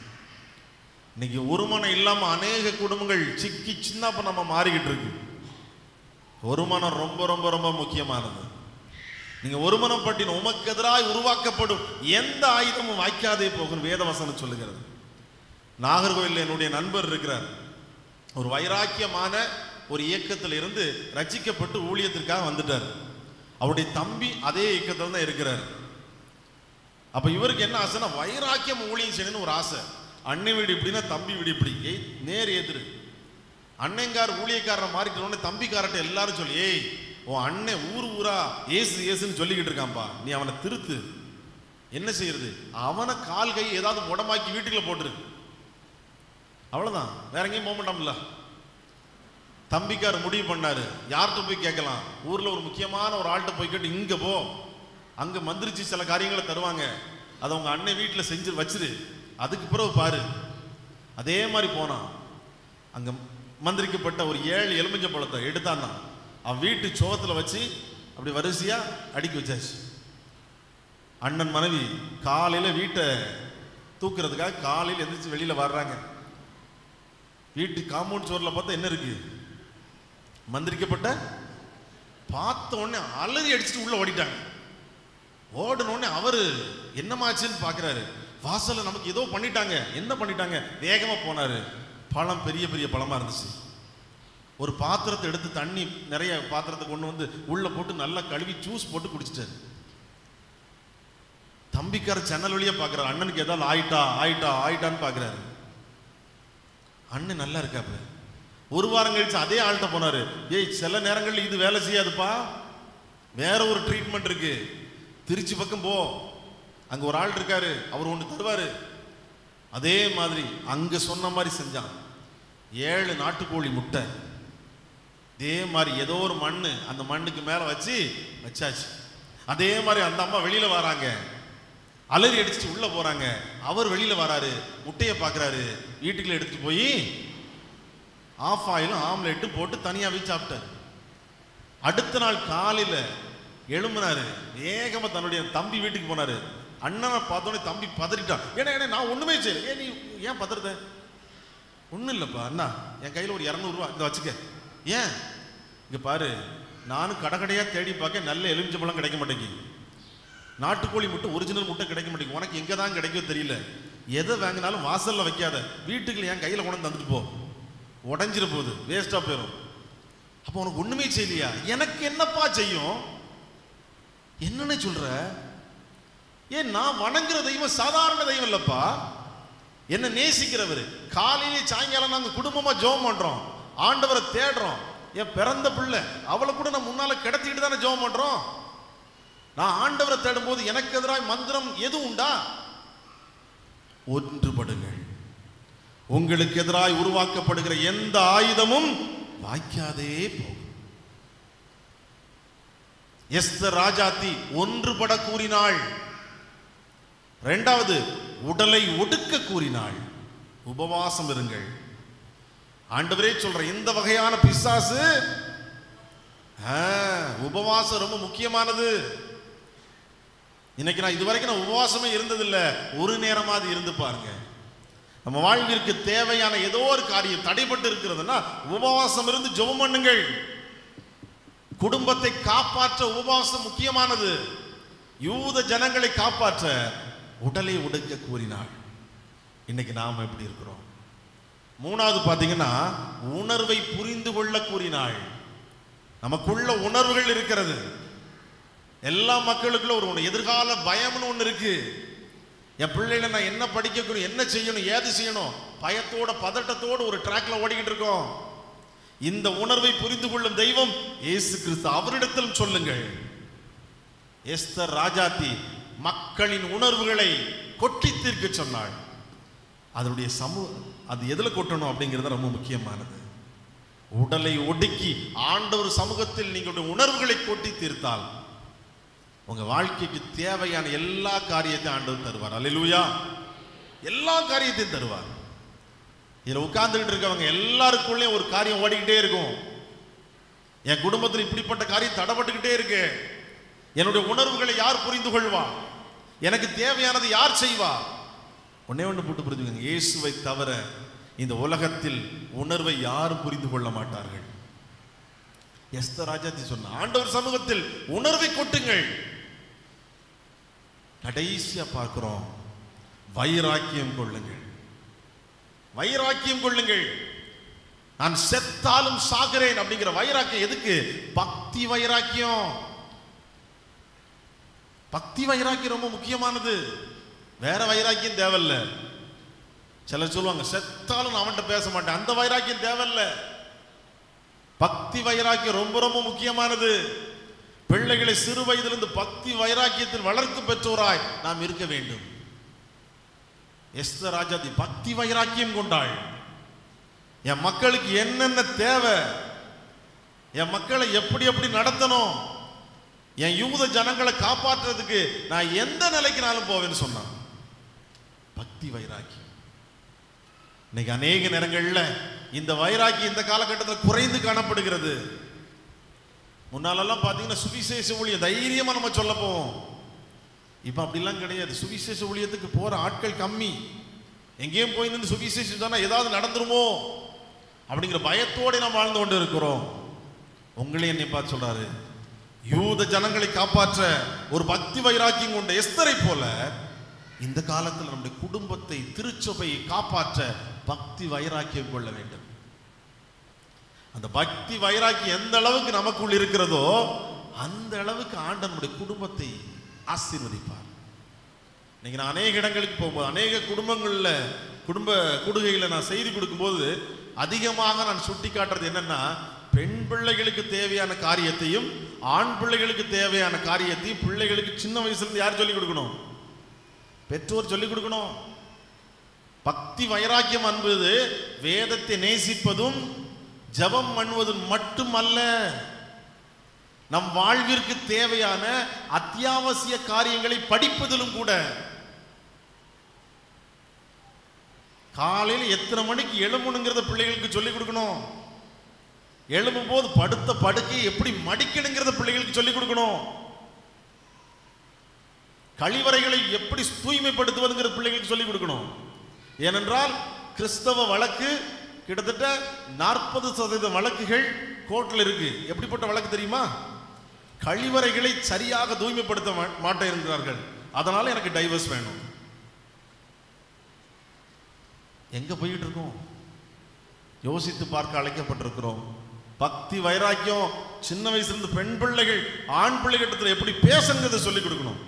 இன்னைக்கு ஒரு மனம் இல்லாம அநேக குடும்பங்கள் சிக்கி சின்ன நம்ம மாறிக்கிட்டு இருக்கு. ஒரு மனம் ரொம்ப ரொம்ப ரொம்ப முக்கியமானது. நீங்க ஒரு மனம் பட்டின உமக்கு எதிராக உருவாக்கப்படும் எந்த ஆயுதமும் வாய்க்காதே போகும் வேதவசனம் சொல்லுகிறது. நாகர்கோவில் என்னுடைய நண்பர் இருக்கிறார். ஒரு வைராக்கியமான ஒரு இயக்கத்தில் இருந்து ரட்சிக்கப்பட்டு ஊழியத்திற்காக வந்துட்டார். அவருடைய தம்பி அதே இயக்கத்தில் தான் இருக்கிறார். அப்ப இவருக்கு என்ன ஆசைன்னா வைராக்கியம் ஊழியம் செய்யணும்னு ஒரு ஆசை. அன்னை வீடு இப்படின்னா தம்பி வீடு இப்படி நேர் எதிரு. அன்னைங்கார் ஊழியக்காரனை மாறிட்டோன்னு தம்பிக்காரட்ட எல்லாரும் சொல்லி, ஏய் உன் அண்ணன் ஊர் ஊரா ஏசு ஏசுன்னு சொல்லிக்கிட்டு இருக்கான்பா, நீ அவனை திருத்து. என்ன செய்யறது? அவனை கால் கை ஏதாவது முடமாக்கி வீட்டுக்குள்ள போட்டுரு. அவ்வளவுதான், வேற எங்கேயும் போக மாட்டோம்ல. தம்பிக்கார் முடிவு பண்ணாரு. யார்கிட்ட போய் கேட்கலாம்? ஊர்ல ஒரு முக்கியமான ஒரு ஆள்கிட்ட போய் கேட்டு, இங்க போ அங்க மந்திரிச்சு சில காரியங்களை தருவாங்க, அதை உங்க அண்ணன் வீட்டில் செஞ்சு வச்சிரு, அதுக்கு பிறகு பாரு. அதே மாதிரி போனான். அங்க மந்திரிக்கப்பட்ட ஒரு 7 எலுமிச்சை பழத்தை எடுத்தான்னா அவன் வீட்டு சோகத்தில் வச்சு அப்படி வரிசையா அடுக்கி வச்சாச்சு. அண்ணன் மனைவி காலையில வீட்டை தூக்குறதுக்காக காலையில் எந்திரிச்சு வெளியில வர்றாங்க. வீட்டு காம்பவுண்ட் சுவரில் பார்த்தா என்ன இருக்கு? மந்திரிக்கப்பட்ட. பார்த்த உடனே அலறி அடிச்சுட்டு உள்ள ஓடிட்டாங்க. ஓடின உடனே அவரு என்னமாச்சுன்னு பாக்குறாரு. வாசல்ல நமக்கு ஏதோ பண்ணிட்டாங்க. என்ன பண்ணிட்டாங்க? வேகமா போனாரு. பழம் பெரிய பெரிய பழமா இருந்துச்சு. ஒரு பாத்திரத்தை எடுத்து தண்ணி நிறைய பாத்திரத்தை கொண்டு வந்து உள்ள போட்டு நல்லா கழுவி ஜூஸ் போட்டு குடிச்சிட்டாரு. தம்பிக்கார ஜன்னல் வழியா பாக்குறாரு, அண்ணனுக்கு ஏதாவது ஆயிட்டான்னு பாக்குறாரு. அண்ணன் நல்லா இருக்காரு. ஒரு வாரம் கழிச்சு அதே ஆள்கிட்ட போனாரு. ஏய், சில நேரங்கள்ல இது வேலை செய்யாதுப்பா, வேற ஒரு ட்ரீட்மெண்ட் இருக்கு, திருச்சி பக்கம் போ, அங்க ஒரு ஆள் இருக்காரு, அவர் ஒன்று தருவாரு. அதே மாதிரி அங்க சொன்ன மாதிரி செஞ்சான். 7 நாட்டுக்கோழி முட்டை, அதே மாதிரி ஏதோ ஒரு மண்ணு அந்த மண்ணுக்கு மேல வச்சாச்சு. அதே மாதிரி அந்த அம்மா வெளியில வராங்க, அலறி அடிச்சுட்டு உள்ள போறாங்க. அவர் வெளியில வராரு, முட்டையை பாக்குறாரு, வீட்டுக்குள்ள எடுத்துட்டு போய் ஆஃப் ஆயிலும் ஆம்லெட்டு போட்டு தனியா வச்சு சாப்பிட்டாரு. அடுத்த நாள் காலையில எழும்பினாரு, வேகமா தன்னுடைய தம்பி வீட்டுக்கு போனாரு. அண்ணனை பார்த்தோன்னே தம்பி பதறிட்டான். ஏன்னா நான் ஒண்ணுமே செய்யல. ஏன் நீ ஏன் பதறத? ஒன்றும் இல்லைப்பா அண்ணா, என் கையில் ஒரு 200 ரூபா இந்த வச்சுக்க. ஏன்? இங்கே பாரு, நானும் கடையாக தேடி பார்க்க நல்ல எலுமிச்சை பழம் கிடைக்க மாட்டேங்குது, நாட்டுக்கோழி முட்டை ஒரிஜினல் முட்டை கிடைக்க மாட்டேங்குது. உனக்கு எங்கே தான் கிடைக்கும் தெரியல. எதை வாங்கினாலும் வாசலில் வைக்காத, வீட்டுக்குள்ள என் கையில் கொண்டு தந்துட்டு போ, உடஞ்சிட போகுது, வேஸ்ட்டாக போயிடும். அப்போ உனக்கு ஒன்றுமே செய்யலையா? எனக்கு என்னப்பா செய்யும்? என்னன்னு சொல்ற? ஏன் நான் வணங்குற தெய்வம் சாதாரண தெய்வம் இல்லப்பா, என்ன நேசிக்கிறவர். காலையிலே சாயங்காலம் நாங்க குடும்பமா ஜெபம் பண்றோம், ஆண்டவரை தேடுறோம். என் பிறந்த பிள்ளை அவளை கூட நான் முன்னால கிடத்திட்டு தானே ஜெபம் பண்றோம். நான் ஆண்டவரை தேடும் போது எனக்கு எதிராக மந்திரம் எதுவும் உண்டா? ஒன்றுபடுங்கள், உங்களுக்கு எதிராக உருவாக்கப்படுகிற எந்த ஆயுதமும் வாய்க்காதே போகும். எஸ்தர் ராஜாத்தி ஒன்றுபட கூறினாள். இரண்டாவது, உடலை ஒடுக்க கூறினாள். உபவாசம் இருங்கள். ஆண்டவரே சொல்ற இந்த வகையான பிசாசு உபவாசம் ரொம்ப முக்கியமானது. இன்னைக்கு நான் இதுவரைக்கும் நான் உபவாசமே இருந்ததில்லை, ஒரு நேரமாவது இருந்து பாருங்க. நம்ம வாழ்விற்கு தேவையான ஏதோ ஒரு காரியம் தடைபட்டு இருக்கிறதுனா உபவாசம் இருந்து ஜெபம் பண்ணுங்கள். குடும்பத்தை காப்பாற்ற உபவாசம் முக்கியமானது. யூத ஜனங்களை காப்பாற்ற உடலை ஒடுக்க கூறினாள். இன்னைக்கு நாம எப்படி இருக்கிறோம்? மூணாவது பாத்தீங்கன்னா, உணர்வை புரிந்து கொள்ள கூறினாள். நமக்குள்ள உணர்வுகள் இருக்கிறது. எல்லா மக்களுக்குள்ள ஒரு எதிர்கால பயம்னு ஒண்ணு இருக்கு. என் பிள்ளைகளை நான் என்ன படிக்கணும், என்ன செய்யணும், ஏது செய்யணும், பயத்தோட பதட்டத்தோடு ஒரு ட்ராக்ல ஓடிக்கிட்டு இருக்கோம். இந்த உணர்வை புரிந்து கொள்ளும் தெய்வம் இயேசு கிறிஸ்து. அவரிடத்தில் சொல்லுங்கள். எஸ்தர் ராஜாத்தி மக்களின் உணர்வுகளை கொட்டி தீர்க்க சொன்னாள். அதனுடைய அது எதுல கொட்டணும் அப்படிங்கிறது ரொம்ப முக்கியமானது. உடலை ஒடுக்கி ஆண்டவர் சமூகத்தில் நீங்களுடைய உணர்வுகளை கொட்டி தீர்த்தால் உங்க வாழ்க்கைக்கு தேவையான எல்லா காரியத்தையும் ஆண்டவர் தருவார். அல்லேலூயா. எல்லா காரியத்தையும் தருவார். இதுல உட்கார்ந்துகிட்டு இருக்கவங்க எல்லாருக்குள்ளே ஒரு காரியம் ஓடிக்கிட்டே இருக்கும். என் குடும்பத்தில் இப்படிப்பட்ட காரியம் தடைபட்டுக்கிட்டே இருக்கு, என்னுடைய உணர்வுகளை யார் புரிந்து கொள்வா, எனக்கு தேவையானது யார் செய்வா? ஒன்னே ஒன்று போட்டு புரிஞ்சுக்கங்க, இயேசுவை தவிர இந்த உலகத்தில் உணர்வை யாரும் புரிந்து கொள்ள மாட்டார்கள். எஸ்தர் ராஜாத்தி சொன்ன ஆண்டவர் சமூகத்தில் உணர்வை கொட்டுங்கள். கடைசியா பார்க்கிறோம், வைராக்கியம் கொள்ளுங்கள். வைராக்கியம் கொள்ளுங்கள். நான் செத்தாலும் சாகிறேன் அப்படிங்கிற வைராக்கியம் எதுக்கு? பக்தி வைராக்கியம். பக்தி வைராக்கியம் ரொம்ப முக்கியமானது. வேற வைராக்கியம் தேவையில்ல. சிலர் சொல்லுவாங்க செத்தாலும் நான் அவன்கிட்ட பேச மாட்டேன், அந்த வைராக்கியம் தேவையில்ல. பக்தி வைராக்கியம் ரொம்ப ரொம்ப முக்கியமானது. பிள்ளைகளை சிறு வயதிலிருந்து பக்தி வைராக்கியத்தில் வளர்த்து பெற்றோராய் நாம் இருக்க வேண்டும். எஸ்தர் ராஜாத்தி பக்தி வைராக்கியம் கொண்டாள். என் மக்களுக்கு என்னென்ன தேவை, என் மக்களை எப்படி எப்படி நடத்தணும், என் யூத ஜனங்களை காப்பாற்றுறதுக்கு நான் எந்த நிலைக்குனாலும் போவேன்னு சொன்னான். பக்தி வைராக்கியம். இன்னைக்கு அநேக நேரங்கள்ல இந்த வைராக்கியம் இந்த காலகட்டத்தில் குறைந்து காணப்படுகிறது. முன்னாலெல்லாம் பார்த்தீங்கன்னா சுவிசேஷ ஊழியம் தைரியமா நம்ம சொல்ல போவோம். இப்ப அப்படிலாம் கிடையாது. சுவிசேஷ ஊழியத்துக்கு போற ஆட்கள் கம்மி. எங்கேயும் போய் நின்று சுவிசேஷம் சொன்னா ஏதாவது நடந்துருமோ அப்படிங்கிற பயத்தோடு நாம் வாழ்ந்து கொண்டு இருக்கிறோம். உங்களே என்னை பார்த்து சொல்றாரு, யூத ஜனங்களை காப்பாற்ற ஒரு பக்தி வைராக்கியம் கொண்ட எஸ்தரை போல இந்த காலத்தில் நம்முடைய குடும்பத்தை, திருச்சபையை காப்பாற்ற பக்தி வைராக்கியம் கொள்ள வேண்டும். அந்த பக்தி வைராக்கியம் எந்த அளவுக்கு நமக்குள் இருக்கிறதோ அந்த அளவுக்கு ஆண்டவர் நம்முடைய குடும்பத்தை ஆசீர்வதிப்பார். இன்னைக்கு நான் அநேக இடங்களுக்கு போகும்போது, அநேக குடும்பங்கள்ல குடும்ப கூடுகையில் நான் செய்தி கொடுக்கும்போது அதிகமாக நான் சுட்டி காட்டுறது என்னன்னா, பெண் பிள்ளைகளுக்கு தேவையான காரியத்தையும் ஆண் பிள்ளைகளுக்கு தேவையான காரியத்தையும் பிள்ளைகளுக்கு சின்ன வயசுல இருந்து யார் சொல்லிக் கொடுக்கணும்? பெற்றோர் சொல்லிக் கொடுக்கணும். பக்தி வைராக்கியம் என்பது வேதத்தை நேசிப்பதும் ஜெபம் பண்ணுவதும் மட்டுமல்ல, நம் வாழ்விற்கு தேவையான அத்தியாவசிய காரியங்களை படிப்பதிலும் கூட. காலையில் எத்தனை மணிக்கு எழும்பணுங்கிறத பிள்ளைகளுக்கு சொல்லிக் கொடுக்கணும். எழும்பும் போது படுத்த படுக்கையை எப்படி மடிக்கணுங்கிறத பிள்ளைகளுக்கு சொல்லிக் கொடுக்கணும். கழிவறைகளை எப்படி தூய்மைப்படுத்துவதுங்கிற பிள்ளைகளுக்கு சொல்லிக் கொடுக்கணும். ஏனென்றால் கிறிஸ்தவ வழக்கு கிட்டத்தட்ட 40% வழக்குகள் கோர்ட்ல இருக்கு. எப்படிப்பட்ட வழக்கு தெரியுமா? கழிவறைகளை சரியாக தூய்மைப்படுத்த மாட்டேன் என்கிறார்கள், அதனால எனக்கு டைவர்ஸ் வேணும். எங்க போயிட்டு இருக்கோம்? யோசித்து பார்க்க அழைக்கப்பட்டிருக்கிறோம். பக்தி வைராக்கியம் சின்ன வயசுல இருந்து பெண் பிள்ளைகள் ஆண் பிள்ளைகிட்ட எப்படி பேசுங்கிறத சொல்லிக் கொடுக்கணும்.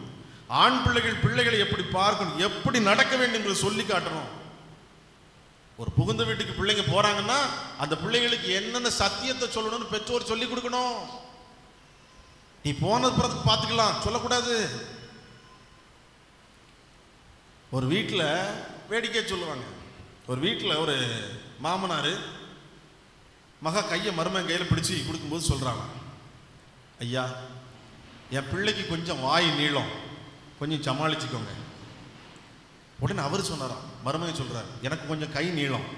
ஆண் பிள்ளைகளை எப்படி பார்க்கணும், எப்படி நடக்க வேண்டும் என்று சொல்லி காட்டணும். ஒரு புகுந்த வீட்டுக்கு பிள்ளைங்க போறாங்கன்னா அந்த பிள்ளைகளுக்கு என்னென்ன சத்தியத்தை சொல்லணும்னு பெற்றோர் சொல்லிக் கொடுக்கணும். நீ போனது பிறகு பார்த்துக்கலாம் சொல்லக்கூடாது. ஒரு வீட்டில் வேடிக்கை சொல்லுவாங்க. ஒரு வீட்டில் ஒரு மாமனார் மகா கையை மருமகன் கையில் பிடிச்சி கொடுக்கும்போது சொல்றாங்க, ஐயா என் பிள்ளைக்கு கொஞ்சம் வாய் நீளம், கொஞ்சம் சமாளிச்சுக்கோங்க. உடனே அவர் சொன்னாராம், மருமகன் சொல்றாரு, எனக்கு கொஞ்சம் கை நீளம்,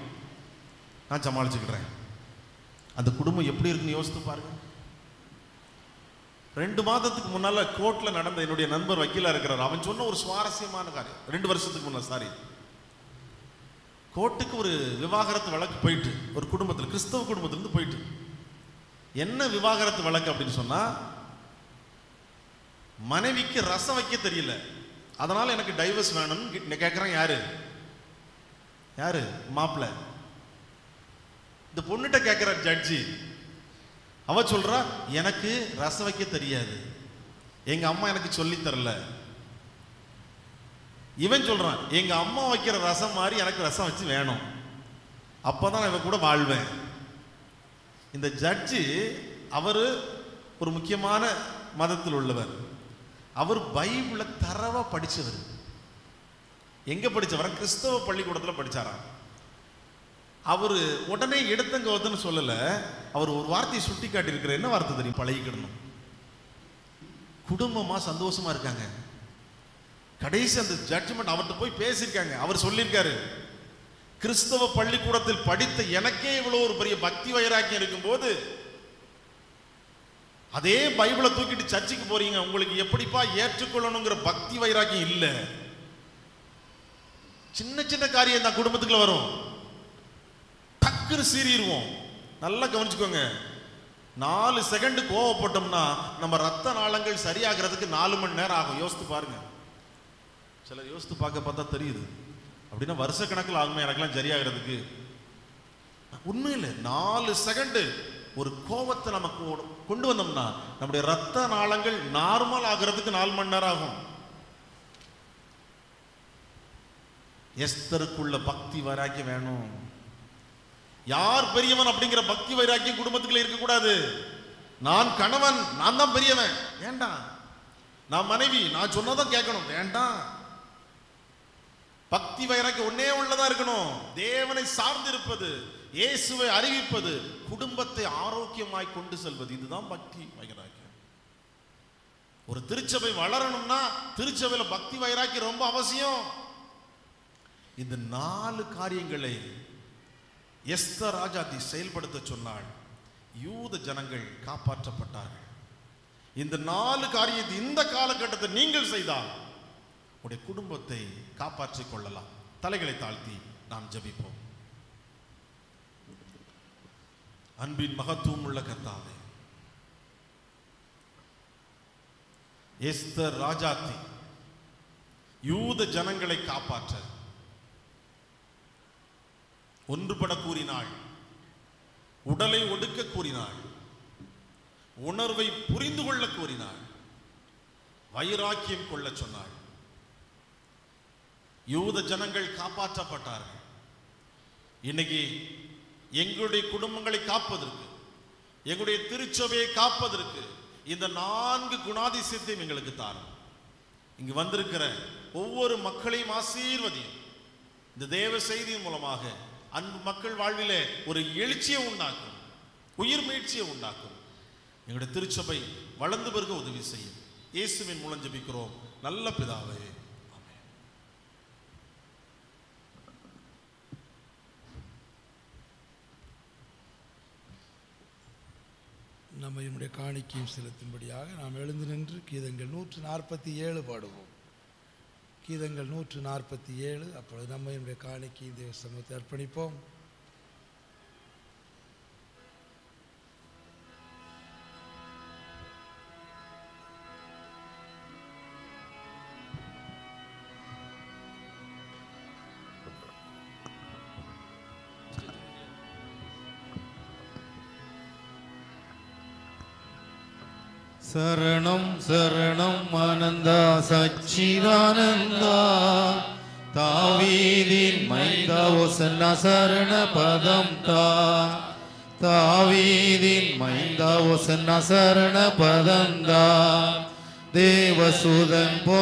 நான் சமாளிச்சுக்கிறேன். அந்த குடும்பம் எப்படி இருக்குன்னு யோசித்து பாருங்க. 2 மாதத்துக்கு முன்னால கோர்ட்ல நடந்த என்னுடைய நண்பர் வக்கீலா இருக்கிறார். அவன் சொன்ன ஒரு சுவாரஸ்யமான காரியம். 2 வருஷத்துக்கு முன்னாடி கோர்ட்டுக்கு ஒரு விவாகரத்து வழக்கு போயிட்டு, ஒரு குடும்பத்தில், கிறிஸ்தவ குடும்பத்திலிருந்து போயிட்டு, என்ன விவாகரத்து வழக்கு அப்படின்னு சொன்னா, மனைவிக்கு ரசம் வைக்க தெரியல, அதனால எனக்கு டைவர்ஸ் வேணும்னு கேட்கறான். யாரு மாப்பிள்ள இந்த பொண்ணுகிட்ட கேட்கிற ஜட்ஜி. அவ சொல்றா, எனக்கு ரசம் வைக்க தெரியாது, எங்க அம்மா எனக்கு சொல்லி தரல. இவன் சொல்றான், எங்க அம்மா வைக்கிற ரசம் மாதிரி எனக்கு ரசம் வச்சு வேணும், அப்பதான் இவ கூட வாழ்வேன். இந்த ஜட்ஜி அவரு ஒரு முக்கியமான மதத்தில் உள்ளவர். அவர் பைபிளை தரவா படிச்சவர். எங்க படிச்சவர்? கிறிஸ்தவ பள்ளிக்கூடத்தில் படிச்சாராம். அவரு உடனே எடுத்தங்கன்னு சொல்லல, அவர் ஒரு வார்த்தையை சுட்டி காட்டி இருக்கிற. என்ன வார்த்தை தெரியும்? பழகிக்கிடணும். குடும்பமா சந்தோஷமா இருக்காங்க. கடைசி அந்த ஜட்ஜ்மெண்ட் அவர்கிட்ட போய் பேசியிருக்காங்க. அவர் சொல்லியிருக்காரு, கிறிஸ்தவ பள்ளிக்கூடத்தில் படித்த எனக்கே இவ்வளவு ஒரு பெரிய பக்தி வைராக்கியம் இருக்கும் போது அதே பைபிளை தூக்கிட்டு சர்ச்சுக்கு போறீங்க, உங்களுக்கு எப்படிப்பா ஏற்றுக்கொள்ளணுங்கிற பக்தி வைராக்கியம் இல்ல. சின்ன சின்ன காரியம் தான் குடும்பத்துக்குள்ள வரும், டக்குன்னு சீறிடுவோம். நல்லா கவனிச்சுக்கோங்க. 4 செகண்ட் கோவப்பட்டோம்னா நம்ம ரத்த நாளங்கள் சரியாகிறதுக்கு 4 மணி நேரம் ஆகும். யோசித்து பாருங்க. சிலர் யோசித்து பார்த்தா தெரியுது, அப்படின்னா வருஷ கணக்கில் ஆகுமே எனக்கெல்லாம் சரியாகிறதுக்கு. உண்மையில் 4 செகண்ட் ஒரு கோபத்தை நமக்கு கொண்டு வந்தோம்னா நம்முடைய ரத்த நாளங்கள் நார்மல் ஆகிறதுக்கு 4 மணி நேரம் ஆகும். எஸ்தருக்குள்ள பக்தி வைராக்கியம் வேணும். யார் பெரியவன் அப்படிங்கிற பக்தி வைராக்கியம் குடும்பத்துக்குள்ள இருக்கக்கூடாது. நான் கணவன், நான் தான் பெரியவன், வேண்டாம். நான் மனைவி, நான் சொன்னதான் கேட்கணும், வேண்டாம். பக்தி வைராக்கியம் ஒன்னே உள்ளதா இருக்கணும். தேவனை சார்ந்திருப்பது, இயேசுவை அறிவிப்பது, குடும்பத்தை ஆரோக்கியமாய் கொண்டு செல்வது, இதுதான் பக்தி வைராக்கியம். ஒரு திருச்சபை வளரணும்னா திருச்சபையில பக்தி வைராக்கியம் ரொம்ப அவசியம். இந்த 4 காரியங்களை எஸ்தர் ராஜாத்தி செயல்படுத்த சொன்னாள். யூத ஜனங்கள் காப்பாற்றப்பட்டார்கள். இந்த 4 காரியத்தை இந்த காலகட்டத்தை நீங்கள் செய்தால் உடைய குடும்பத்தை காப்பாற்றிக் கொள்ளலாம். தலைகளை தாழ்த்தி நாம் ஜெபிப்போம். அன்பின் மகத்துவம் உள்ள கர்த்தாவே, எஸ்தர் ராஜாத்தி யூத ஜனங்களை காப்பாற்ற ஒன்றுபட கூறினாள், உடலை ஒடுக்க கூறினாள், உணர்வை புரிந்து கொள்ள கூறினாள், வைராக்கியம் கொள்ள சொன்னாள். யூத ஜனங்கள் காப்பாற்றப்பட்டார்கள். இன்னைக்கு எங்களுடைய குடும்பங்களை காப்பதற்கு, எங்களுடைய திருச்சபையை காப்பதற்கு இந்த 4 குணாதிசயத்தையும் எங்களுக்கு தாரும். இங்கு வந்திருக்கிற ஒவ்வொரு மக்களையும் ஆசீர்வதியும். இந்த தேவ செய்தியின் மூலமாக அன்பு மக்கள் வாழ்விலே ஒரு எழுச்சியை உண்டாக்கும், உயிர் மீட்சியை உண்டாக்கும். எங்களுடைய திருச்சபை வளர்ந்து பெருக உதவி செய்யும். இயேசுவின் மூலம் ஜெபிக்கிறோம் நல்ல பிதாவே. நம்ம என்னுடைய காணிக்கையும் செலுத்தும்படியாக நாம் எழுந்து நின்று கீதங்கள் 147 பாடுவோம். கீதங்கள் 147. அப்பொழுது நம்ம என்னுடைய காணிக்கையும் தேவ சமூகத்தை அர்ப்பணிப்போம். சரணம் சரணம் ஆனந்தா சச்சிதானந்தா தாவீதின் மைந்தா ஓசன்னா சரண பதம் தா தாவீதின் மைந்தா ஓசன்னா சரண பதம் தா தேவசூதன்